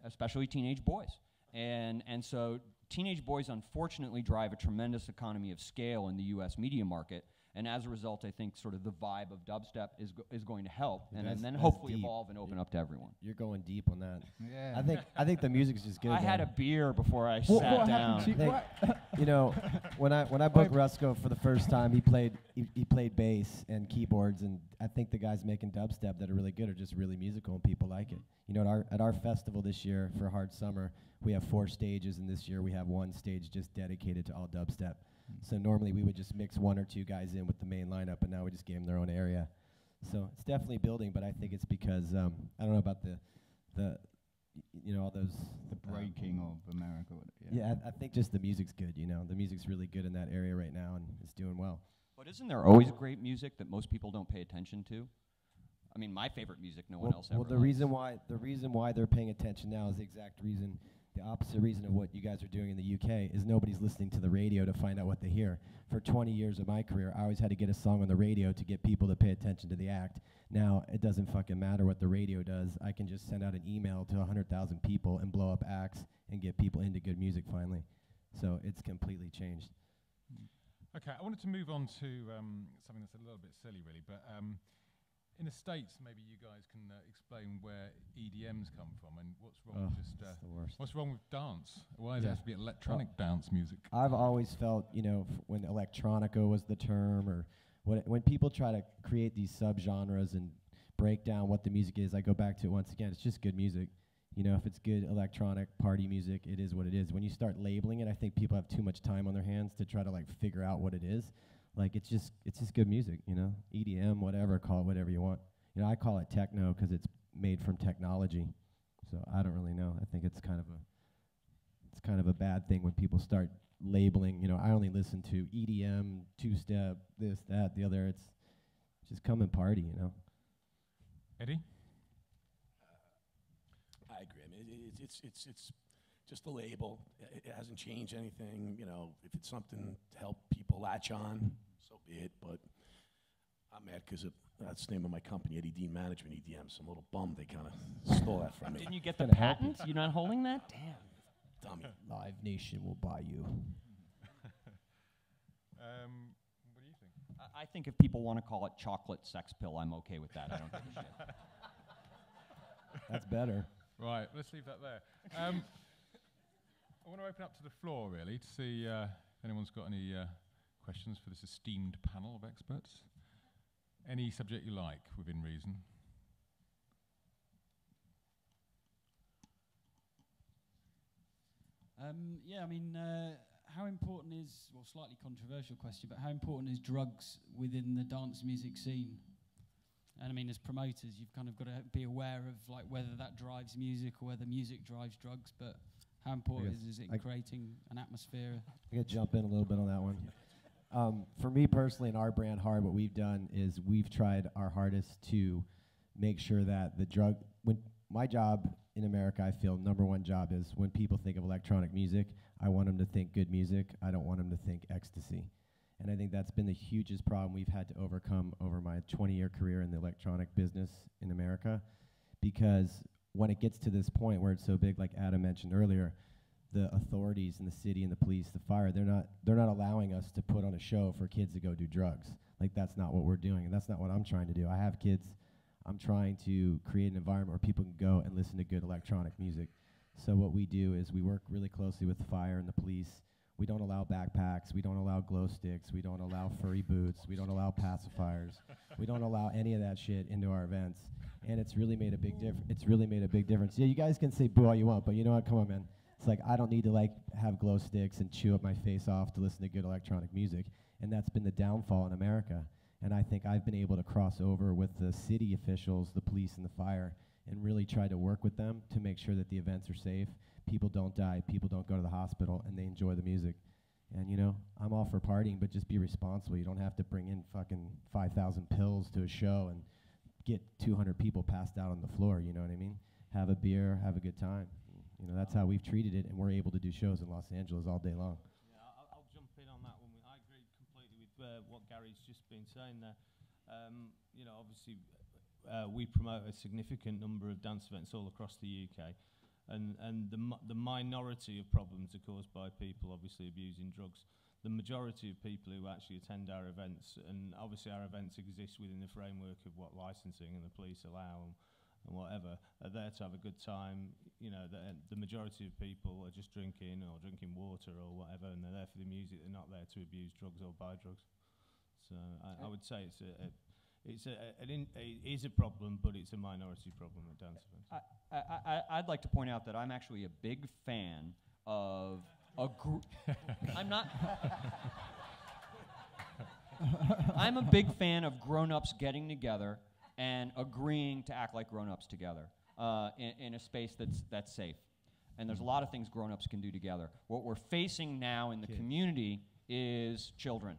especially teenage boys. And so teenage boys unfortunately drive a tremendous economy of scale in the U.S. media market. And as a result, I think sort of the vibe of dubstep is going to help, and then hopefully deep. Evolve and open up to everyone. You're going deep on that. Yeah. I think the music's just good. I had a beer before I sat down. When I booked Rusko for the first time, he played bass and keyboards, and I think the guys making dubstep that are really good are just really musical, and people like it. At our festival this year for Hard Summer, we have 4 stages, and this year we have 1 stage just dedicated to all dubstep. So normally we would just mix 1 or 2 guys in with the main lineup, and now we just gave them their own area. So it's definitely building, but I think it's because I don't know about you know, all those The breaking of America. Yeah, I think just the music's good. You know, the music's really good in that area right now, and it's doing well. But isn't there always great music that most people don't pay attention to? I mean, my favorite music, no one else ever Well, the reason why they're paying attention now is the exact reason, the opposite reason of what you guys are doing in the UK is nobody's listening to the radio to find out what they hear. For 20 years of my career, I always had to get a song on the radio to get people to pay attention to the act. Now, it doesn't fucking matter what the radio does. I can just send out an email to 100,000 people and blow up acts and get people into good music finally. So it's completely changed. Okay, I wanted to move on to something that's a little bit silly, really, but in the States, maybe you guys can explain where EDMs come from and what's wrong with just it's the worst. what's wrong with dance? Why does it have to be electronic dance music? I've always felt, you know, when electronica was the term, or when people try to create these subgenres and break down what the music is, I go back to it once again. It's just good music. You know, if it's good electronic party music, it is what it is. When you start labeling it, I think people have too much time on their hands to try to like figure out what it is. Like it's just good music, you know. EDM, whatever, call it whatever you want. You know, I call it techno because it's made from technology. So I don't really know. I think it's kind of a bad thing when people start labeling. You know, I only listen to EDM, two-step, this, that, the other. It's just come and party, you know. Eddie? I agree. I mean, it's just a label. It hasn't changed anything. You know, if it's something to help people latch on, so be it. But I'm mad because that's the name of my company, Eddie Dean Management, EDM. So I'm a little bummed they kind of stole that from me. Didn't you get the patent? You're not holding that? Damn. Dummy. Live Nation will buy you. What do you think? I think if people want to call it chocolate sex pill, I'm okay with that. I don't give a shit. That's better. Right, let's leave that there. I want to open up to the floor, really, to see if anyone's got any questions for this esteemed panel of experts. Any subject you like, within reason. Yeah, I mean, how important is, well, slightly controversial question, but how important is drugs within the dance music scene? And I mean, as promoters, you've kind of got to be aware of like whether that drives music or whether music drives drugs. But how important is it in creating an atmosphere? I could jump in a little bit on that one. For me personally, in our brand Hard, what we've done is we've tried our hardest to make sure that the drug. When my job in America, I feel number one job is when people think of electronic music, I want them to think good music. I don't want them to think ecstasy. And I think that's been the hugest problem we've had to overcome over my 20-year career in the electronic business in America. Because when it gets to this point where it's so big, like Adam mentioned earlier, the authorities in the city and the police, the fire, they're not allowing us to put on a show for kids to go do drugs. Like that's not what we're doing, and that's not what I'm trying to do. I have kids. I'm trying to create an environment where people can go and listen to good electronic music. So what we do is we work really closely with the fire and the police. We don't allow backpacks. We don't allow glow sticks. We don't allow furry boots. We don't allow pacifiers. We don't allow any of that shit into our events. And it's really made a big difference. It's really made a big difference. Yeah, you guys can say boo all you want, but you know what? Come on, man. It's like I don't need to like have glow sticks and chew up my face off to listen to good electronic music. And that's been the downfall in America. And I think I've been able to cross over with the city officials, the police and the fire, and really try to work with them to make sure that the events are safe, people don't die, people don't go to the hospital, and they enjoy the music. And, you know, I'm all for partying, but just be responsible. You don't have to bring in fucking 5,000 pills to a show and get 200 people passed out on the floor, you know what I mean? Have a beer, have a good time. You know, that's how we've treated it, and we're able to do shows in Los Angeles all day long. Yeah, I'll jump in on that one. I agree completely with what Gary's just been saying there. You know, obviously, we promote a significant number of dance events all across the UK, and the minority of problems are caused by people obviously abusing drugs. The majority of people who actually attend our events, and obviously our events exist within the framework of what licensing and the police allow and whatever, are there to have a good time. You know, the majority of people are just drinking or drinking water or whatever, and they're there for the music. They're not there to abuse drugs or buy drugs. So I would say it is a problem, but it's a minority problem at dance events. I'd like to point out that I'm actually a big fan of a group. I'm a big fan of grown-ups getting together and agreeing to act like grown-ups together. in a space that's safe. And there's a lot of things grown-ups can do together. What we're facing now in the community is children.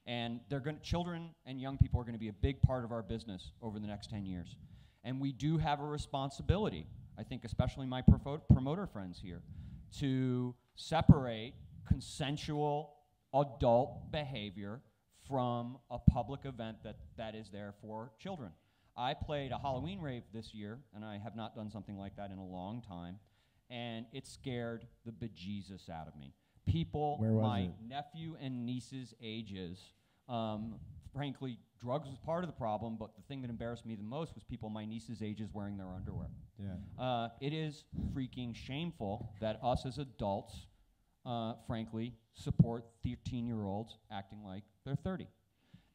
And children and young people are going to be a big part of our business over the next 10 years. And we do have a responsibility, I think especially my promoter friends here, to separate consensual adult behavior from a public event that is there for children. I played a Halloween rave this year, and I have not done something like that in a long time, and it scared the bejesus out of me. People my nephew and niece's ages, frankly, drugs was part of the problem, but the thing that embarrassed me the most was people my niece's ages wearing their underwear. Yeah. It is freaking shameful that us as adults, frankly, support 13-year-olds acting like they're 30.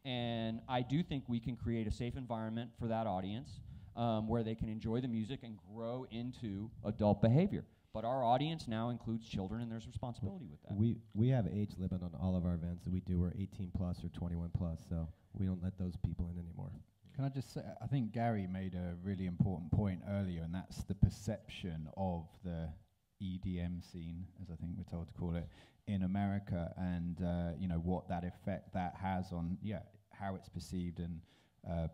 And I do think we can create a safe environment for that audience where they can enjoy the music and grow into adult behavior. But our audience now includes children, and there's responsibility with that. We have age limit on all of our events that we do. We're 18 plus or 21 plus, so we don't let those people in anymore. Can I just say, I think Gary made a really important point earlier, and that's the perception of the EDM scene, as I think we're told to call it, in America, and you know what that effect that has on how it's perceived and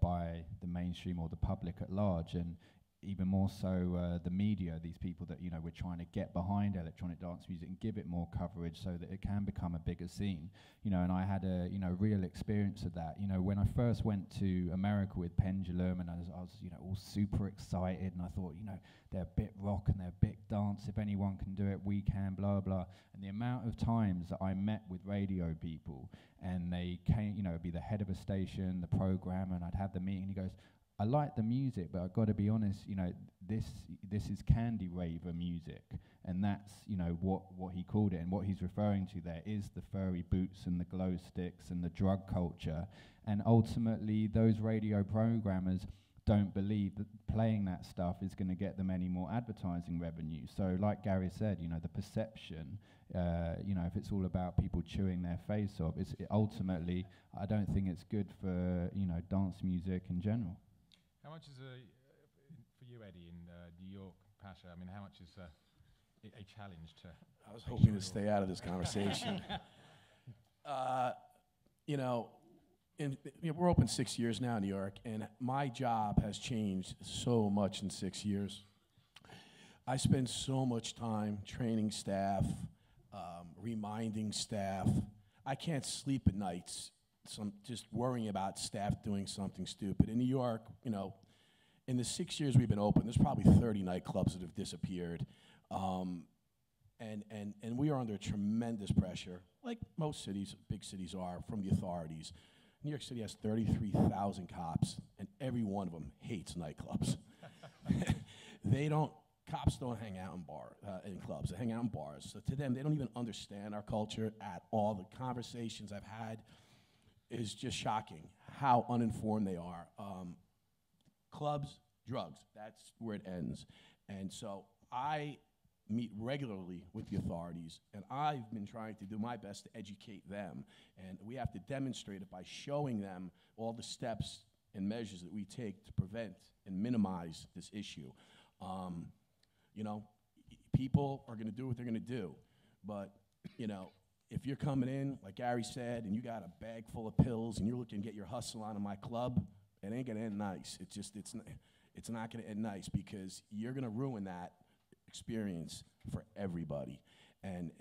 by the mainstream or the public at large, and even more so the media, these people that, you know, we're trying to get behind electronic dance music and give it more coverage so that it can become a bigger scene, you know. And I had a, you know, real experience of that, you know, when I first went to America with Pendulum, and I was you know, all super excited, and I thought, you know, they're a bit rock and they're a bit dance, if anyone can do it, we can, blah, blah. And the amount of times that I met with radio people, and they came, you know, it'd be the head of a station, the programmer, and I'd have the meeting, and he goes, I like the music, but I've got to be honest, you know, this is candy raver music, and that's, you know, what he called it, and what he's referring to there is the furry boots and the glow sticks and the drug culture, and ultimately those radio programmers don't believe that playing that stuff is going to get them any more advertising revenue. So like Gary said, you know, the perception, you know, if it's all about people chewing their face off, ultimately, I don't think it's good for, you know, dance music in general. How much is for you, Eddie, in New York, Pasha? I mean, how much is a challenge to? I was hoping to stay out of this conversation. You know, we're open 6 years now in New York, and my job has changed so much in 6 years. I spend so much time training staff, reminding staff. I can't sleep at nights. Just worrying about staff doing something stupid. In New York, you know, in the 6 years we've been open, there's probably 30 nightclubs that have disappeared. And we are under tremendous pressure, like most cities, big cities are, from the authorities. New York City has 33,000 cops, and every one of them hates nightclubs. Cops don't hang out in clubs, they hang out in bars. So to them, they don't even understand our culture at all. The conversations I've had is just shocking how uninformed they are. Clubs, drugs, that's where it ends. And so I meet regularly with the authorities, and I've been trying to do my best to educate them. And we have to demonstrate it by showing them all the steps and measures that we take to prevent and minimize this issue. You know, people are gonna do what they're gonna do, but, you know, if you're coming in, like Gary said, and you got a bag full of pills and you're looking to get your hustle on in my club, it ain't gonna end nice. It's not gonna end nice, because you're gonna ruin that experience for everybody. And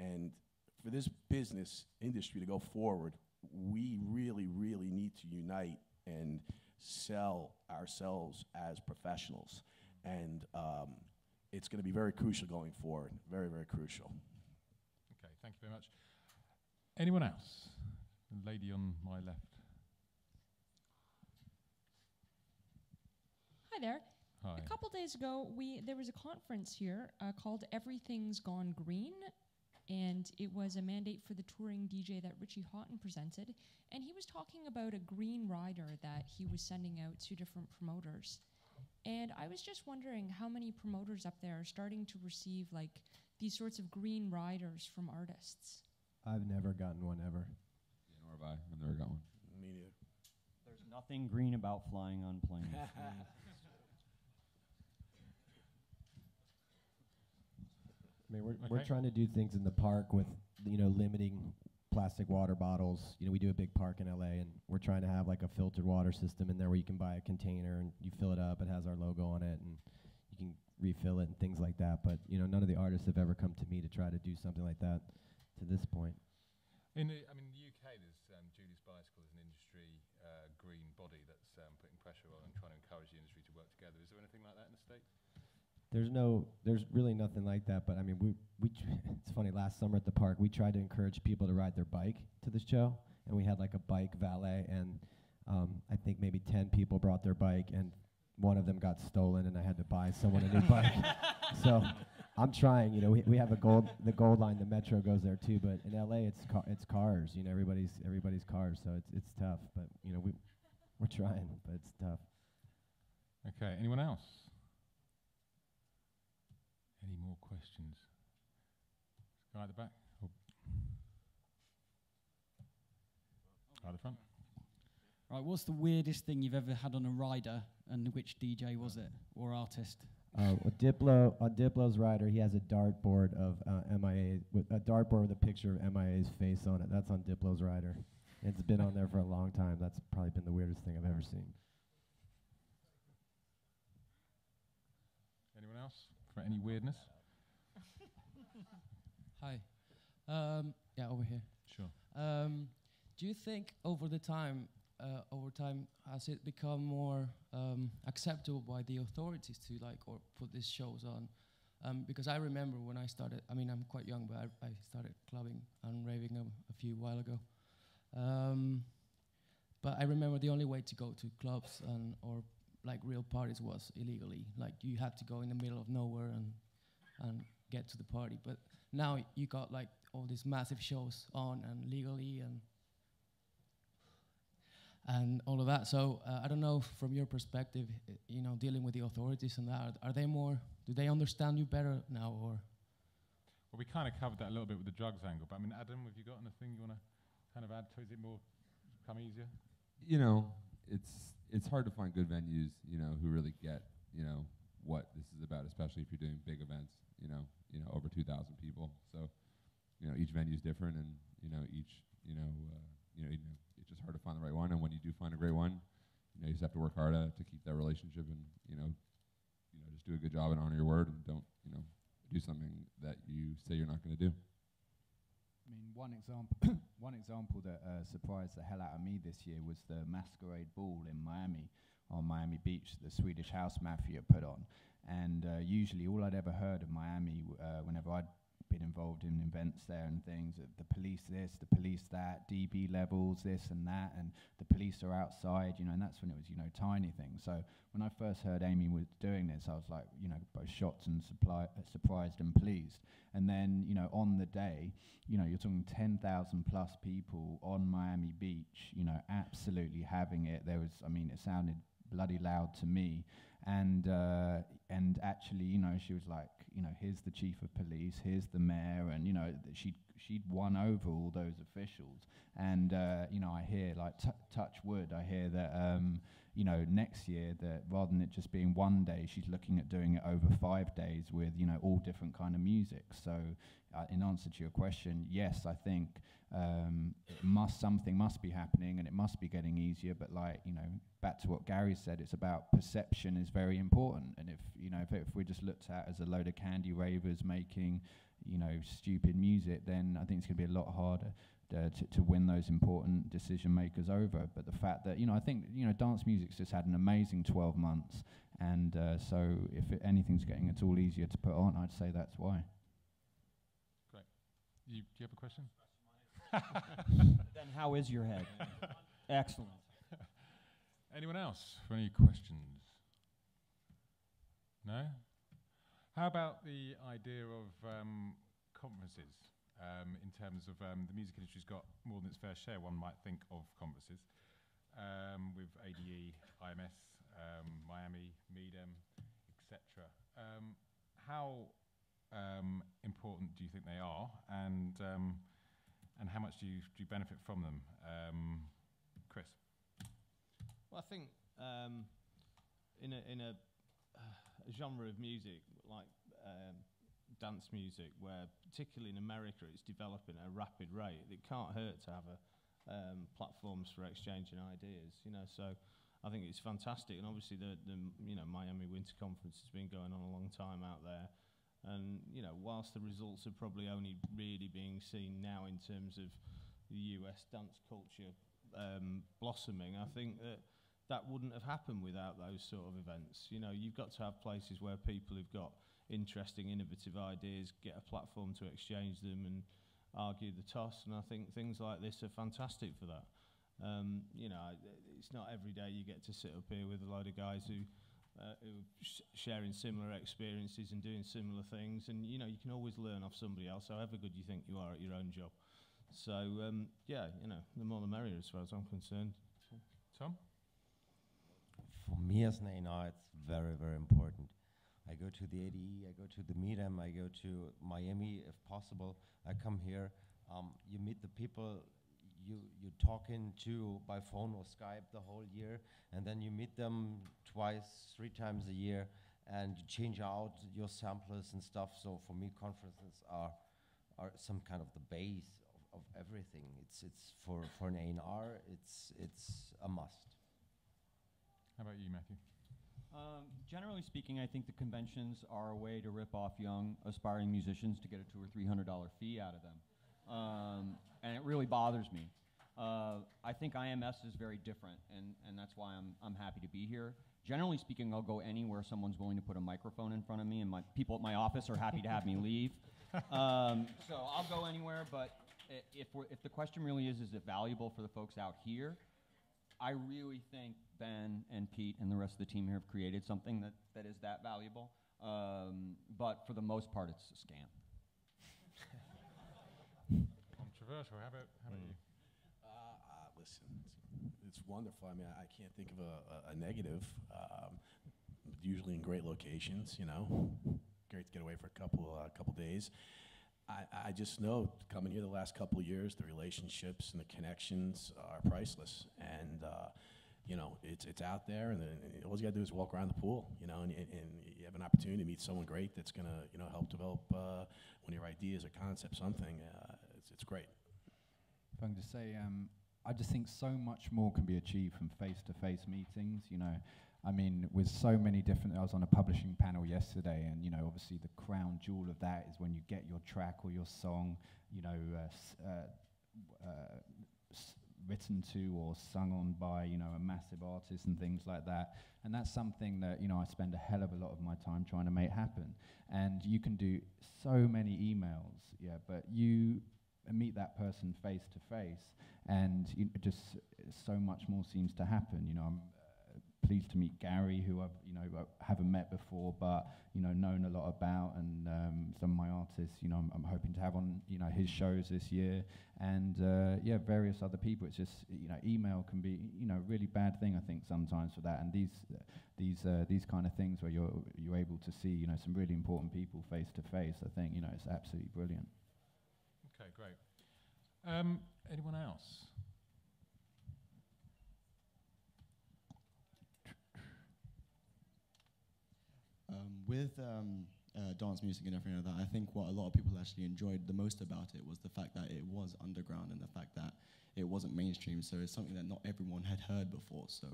for this business industry to go forward, we really, really need to unite and sell ourselves as professionals. And it's gonna be very crucial going forward, very, very crucial. Okay, thank you very much. Anyone else? The lady on my left. Hi there. Hi. A couple days ago, there was a conference here called Everything's Gone Green, and it was a mandate for the touring DJ that Richie Houghton presented, and he was talking about a green rider that he was sending out to different promoters. And I was just wondering how many promoters up there are starting to receive like these sorts of green riders from artists. I've never gotten one ever. Yeah, nor have I. I've never got one. Me neither. There's nothing green about flying on planes. I mean, we're trying to do things in the park with, limiting plastic water bottles. We do a big park in LA, and we're trying to have like a filtered water system in there where you can buy a container and you fill it up. It has our logo on it, and you can refill it and things like that. But none of the artists have ever come to me to try to do something like that to this point. In the UK, there's Julie's Bicycle is an industry green body that's putting pressure on and trying to encourage the industry to work together. Is there anything like that in the States? There's really nothing like that. But I mean, it's funny. Last summer at the park, we tried to encourage people to ride their bike to the show, and we had like a bike valet, and I think maybe 10 people brought their bike, and one of them got stolen, and I had to buy someone a new bike. So I'm trying. We have the gold line, the metro goes there too. But in LA, it's cars. Everybody's cars. So it's tough. But we're trying, but it's tough. Okay. Anyone else? Any more questions? Guy at the back. Oh. Guy at the front. Right, what's the weirdest thing you've ever had on a rider, and which DJ was it, or artist? On Diplo's rider, he has a dartboard of MIA, with a dartboard with a picture of MIA's face on it. That's on Diplo's rider. It's been on there for a long time. That's probably been the weirdest thing I've ever seen. Anyone else? For any weirdness? Hi. Yeah, over here. Sure. Do you think over time, has it become more acceptable by the authorities to or put these shows on? Because I remember when I started, I'm quite young, but I started clubbing and raving a few while ago. But I remember the only way to go to clubs or real parties was illegally. You had to go in the middle of nowhere and get to the party. But now you got all these massive shows on and legally and all of that. So I don't know from your perspective, dealing with the authorities and that, do they understand you better now or? Well, we kind of covered that a little bit with the drugs angle, but Adam, have you got anything you want to kind of add to? Is it more become easier? It's hard to find good venues, who really get, what this is about, especially if you're doing big events, over 2,000 people. So, each venue is different, and each, it's just hard to find the right one. And when you do find a great one, you just have to work hard to keep that relationship, and just do a good job and honor your word, and don't, do something that you say you're not going to do. One example that surprised the hell out of me this year was the Masquerade Ball in Miami, on Miami Beach, the Swedish House Mafia put on. And usually all I'd ever heard of Miami, whenever I'd been involved in events there and things, the police this, the police that, DB levels, this and that, and the police are outside, and that's when it was, tiny things. So when I first heard Amy was doing this, I was like, both shocked and surprised and pleased. And then, on the day, you're talking 10,000 plus people on Miami Beach, absolutely having it. There was, it sounded bloody loud to me. And actually, she was like, here's the chief of police, here's the mayor, and she'd won over all those officials. And I hear touch wood, I hear that next year that rather than it just being one day, she's looking at doing it over 5 days with all different kind of music. So in answer to your question, yes, I think something must be happening, and it must be getting easier. But back to what Gary said, it's about perception is very important. And if we're just looked at as a load of candy ravers making stupid music, then I think it's going to be a lot harder to win those important decision makers over. But the fact that I think dance music's just had an amazing 12 months, and so if anything's getting at all easier to put on, I'd say that's why. Great. Do you have a question? Then how is your head? Excellent. Anyone else for any questions? No? How about the idea of conferences in terms of the music industry's got more than its fair share, one might think, of conferences with ADE, IMS, Miami, MEDEM, etc. How important do you think they are, and how much do you benefit from them? Chris? Well, I think in a genre of music like dance music, where particularly in America it's developing at a rapid rate. It can't hurt to have platforms for exchanging ideas, you know. So I think it's fantastic, and obviously the Miami Winter Conference has been going on a long time out there, and you know, whilst the results are probably only really being seen now in terms of the US dance culture blossoming, I think that wouldn't have happened without those sort of events. You know, you've got to have places where people who've got interesting, innovative ideas get a platform to exchange them and argue the toss, and I think things like this are fantastic for that. You know, it's not every day you get to sit up here with a load of guys who sharing similar experiences and doing similar things, and you know, you can always learn off somebody else, however good you think you are at your own job. So yeah, you know, the more the merrier as far as I'm concerned. Tom? For me as an A&R, it's very, very important. I go to the ADE, I go to the MEDEM, I go to Miami if possible. I come here, you meet the people you're talking to by phone or Skype the whole year, and then you meet them twice, 3 times a year, and you change out your samplers and stuff. So for me, conferences are some kind of the base of everything. It's for an A&R, it's a must. How about you, Matthew? Generally speaking, I think the conventions are a way to rip off young, aspiring musicians to get a $200 or $300 fee out of them. And it really bothers me. I think IMS is very different, and that's why I'm happy to be here. Generally speaking, I'll go anywhere someone's willing to put a microphone in front of me, and my people at my office are happy to have me leave. So I'll go anywhere, but if the question really is it valuable for the folks out here, I really think Ben and Pete and the rest of the team here have created something that is that valuable. But for the most part, it's a scam. Controversial. How about you? Listen, it's wonderful. I mean, I can't think of a negative. Usually in great locations, you know. Great to get away for a couple days. I just know coming here the last couple of years, the relationships and the connections are priceless, and you know, it's out there, and all you gotta do is walk around the pool, you know, and you have an opportunity to meet someone great that's gonna, you know, help develop one of your ideas, a concept, something. It's great. If I can just say, I just think so much more can be achieved from face-to-face meetings, you know. I mean, with so many different, I was on a publishing panel yesterday, and, you know, obviously the crown jewel of that is when you get your track or your song, you know, written to or sung on by, you know, a massive artist and things like that. And that's something that, you know, I spend a hell of a lot of my time trying to make happen. And you can do so many emails, yeah, but you meet that person face to face, and just so much more seems to happen. You know, I'm pleased to meet Gary, who I've, you know, haven't met before, but, you know, known a lot about, and some of my artists, you know, I'm hoping to have on, you know, his shows this year, and yeah, various other people. It's just, you know, email can be, you know, really bad thing, I think, sometimes for that, and these kind of things where you're able to see, you know, some really important people face to face, I think, you know, it's absolutely brilliant. Okay, great. Anyone else? With dance music and everything like that, I think what a lot of people actually enjoyed the most about it was the fact that it was underground and the fact that it wasn't mainstream. So it's something that not everyone had heard before. So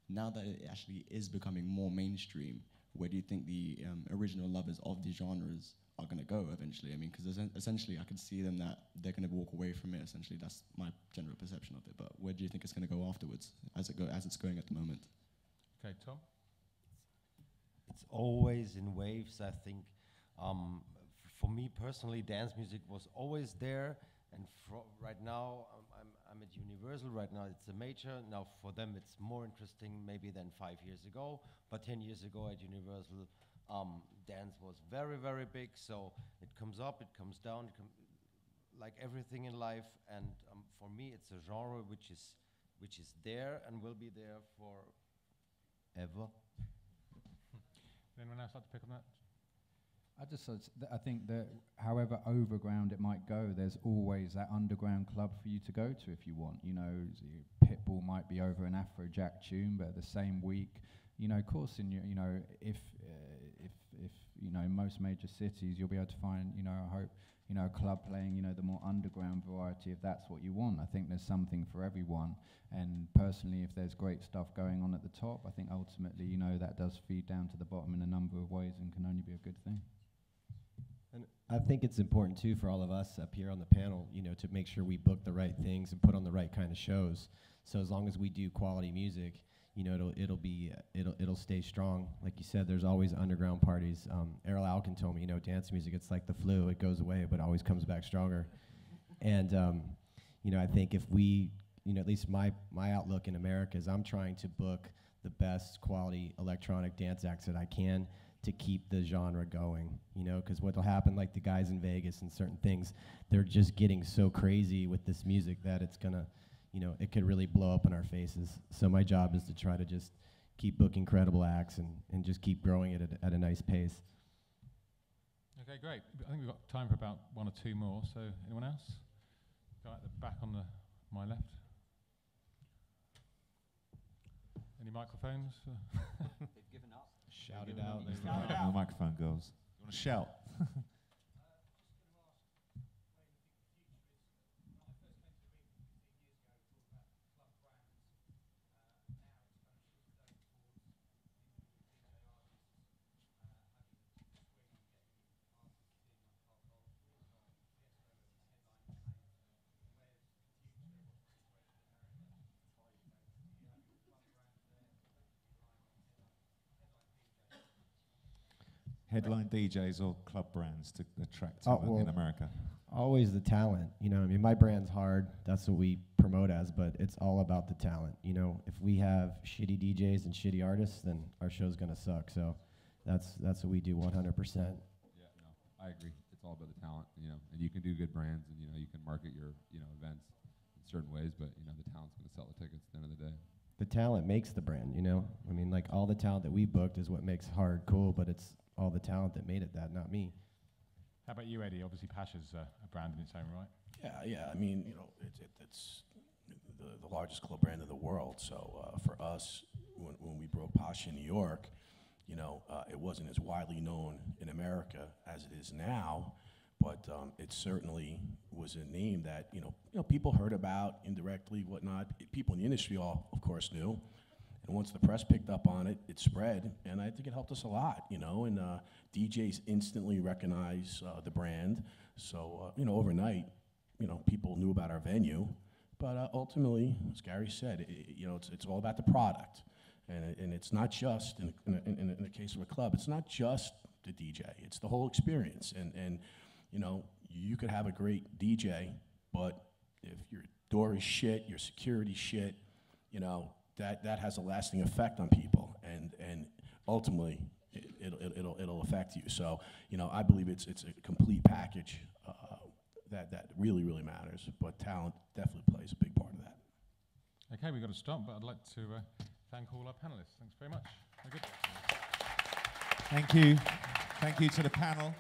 now that it actually is becoming more mainstream, where do you think the original lovers of these genres are going to go eventually? I mean, because essentially I could see them that they're going to walk away from it. Essentially, that's my general perception of it. But where do you think it's going to go afterwards, as it's going at the moment? Okay, Tom? It's always in waves, I think. For me personally, dance music was always there, and right now I'm at Universal. Right now it's a major. Now for them it's more interesting maybe than 5 years ago, but 10 years ago at Universal, dance was very, very big. So it comes up, it comes down, like everything in life. And for me, it's a genre which is there and will be there forever. Anyone else like to pick on that? I think that however overground it might go, there's always that underground club for you to go to if you want. You know, Pitbull might be over an Afrojack tune, but the same week, you know, of course, in your, you know, if you know, in most major cities, you'll be able to find, you know, I hope, you know, a club playing, you know, the more underground variety, if that's what you want. I think there's something for everyone. And personally, if there's great stuff going on at the top, I think ultimately, you know, that does feed down to the bottom in a number of ways and can only be a good thing. And I think it's important too for all of us up here on the panel, you know, to make sure we book the right things and put on the right kind of shows. So as long as we do quality music, you know, it'll stay strong. Like you said, there's always underground parties. Errol Alkin told me, you know, dance music, it's like the flu. It goes away, but always comes back stronger. And, you know, I think if we, you know, at least my outlook in America is I'm trying to book the best quality electronic dance acts that I can to keep the genre going, you know, because what'll happen, like the guys in Vegas and certain things, they're just getting so crazy with this music that it's gonna, you know, it could really blow up in our faces. So my job is to try to just keep booking credible acts and just keep growing it at a nice pace. Okay, great. I think we've got time for about one or two more. So anyone else? Go at the back on my left. Any microphones? They've given up. Shout it out. Shout it out. The microphone goes. You want to shout? Headline DJs or club brands to attract talent in America? Always the talent. You know, I mean, my brand's hard. That's what we promote as, but it's all about the talent. You know, if we have shitty DJs and shitty artists, then our show's gonna suck. So that's what we do 100%. Yeah, no, I agree. It's all about the talent, you know, and you can do good brands and, you know, you can market your, you know, events in certain ways, but, you know, the talent's gonna sell the tickets at the end of the day. The talent makes the brand, you know? I mean, like, all the talent that we booked is what makes Hard cool, but it's all the talent that made it that, not me. How about you, Eddie? Obviously, Pasha's a brand in its own right. Yeah. I mean, you know, it's the largest club brand in the world. So for us, when we broke Pasha in New York, you know, it wasn't as widely known in America as it is now, but it certainly was a name that, you know, people heard about indirectly, whatnot. People in the industry all, of course, knew. And once the press picked up on it, it spread, and I think it helped us a lot, you know, and DJs instantly recognize the brand. So, you know, overnight, you know, people knew about our venue, but ultimately, as Gary said, you know, it's all about the product. And it's not just, in the case of a club, it's not just the DJ, it's the whole experience. And you know, you could have a great DJ, but if your door is shit, your security shit, you know, that has a lasting effect on people, and ultimately it'll affect you. So, you know, I believe it's a complete package that really matters. But talent definitely plays a big part of that. Okay, we've got to stop, but I'd like to thank all our panelists. Thanks very much. Very good. Thank you. Thank you to the panel.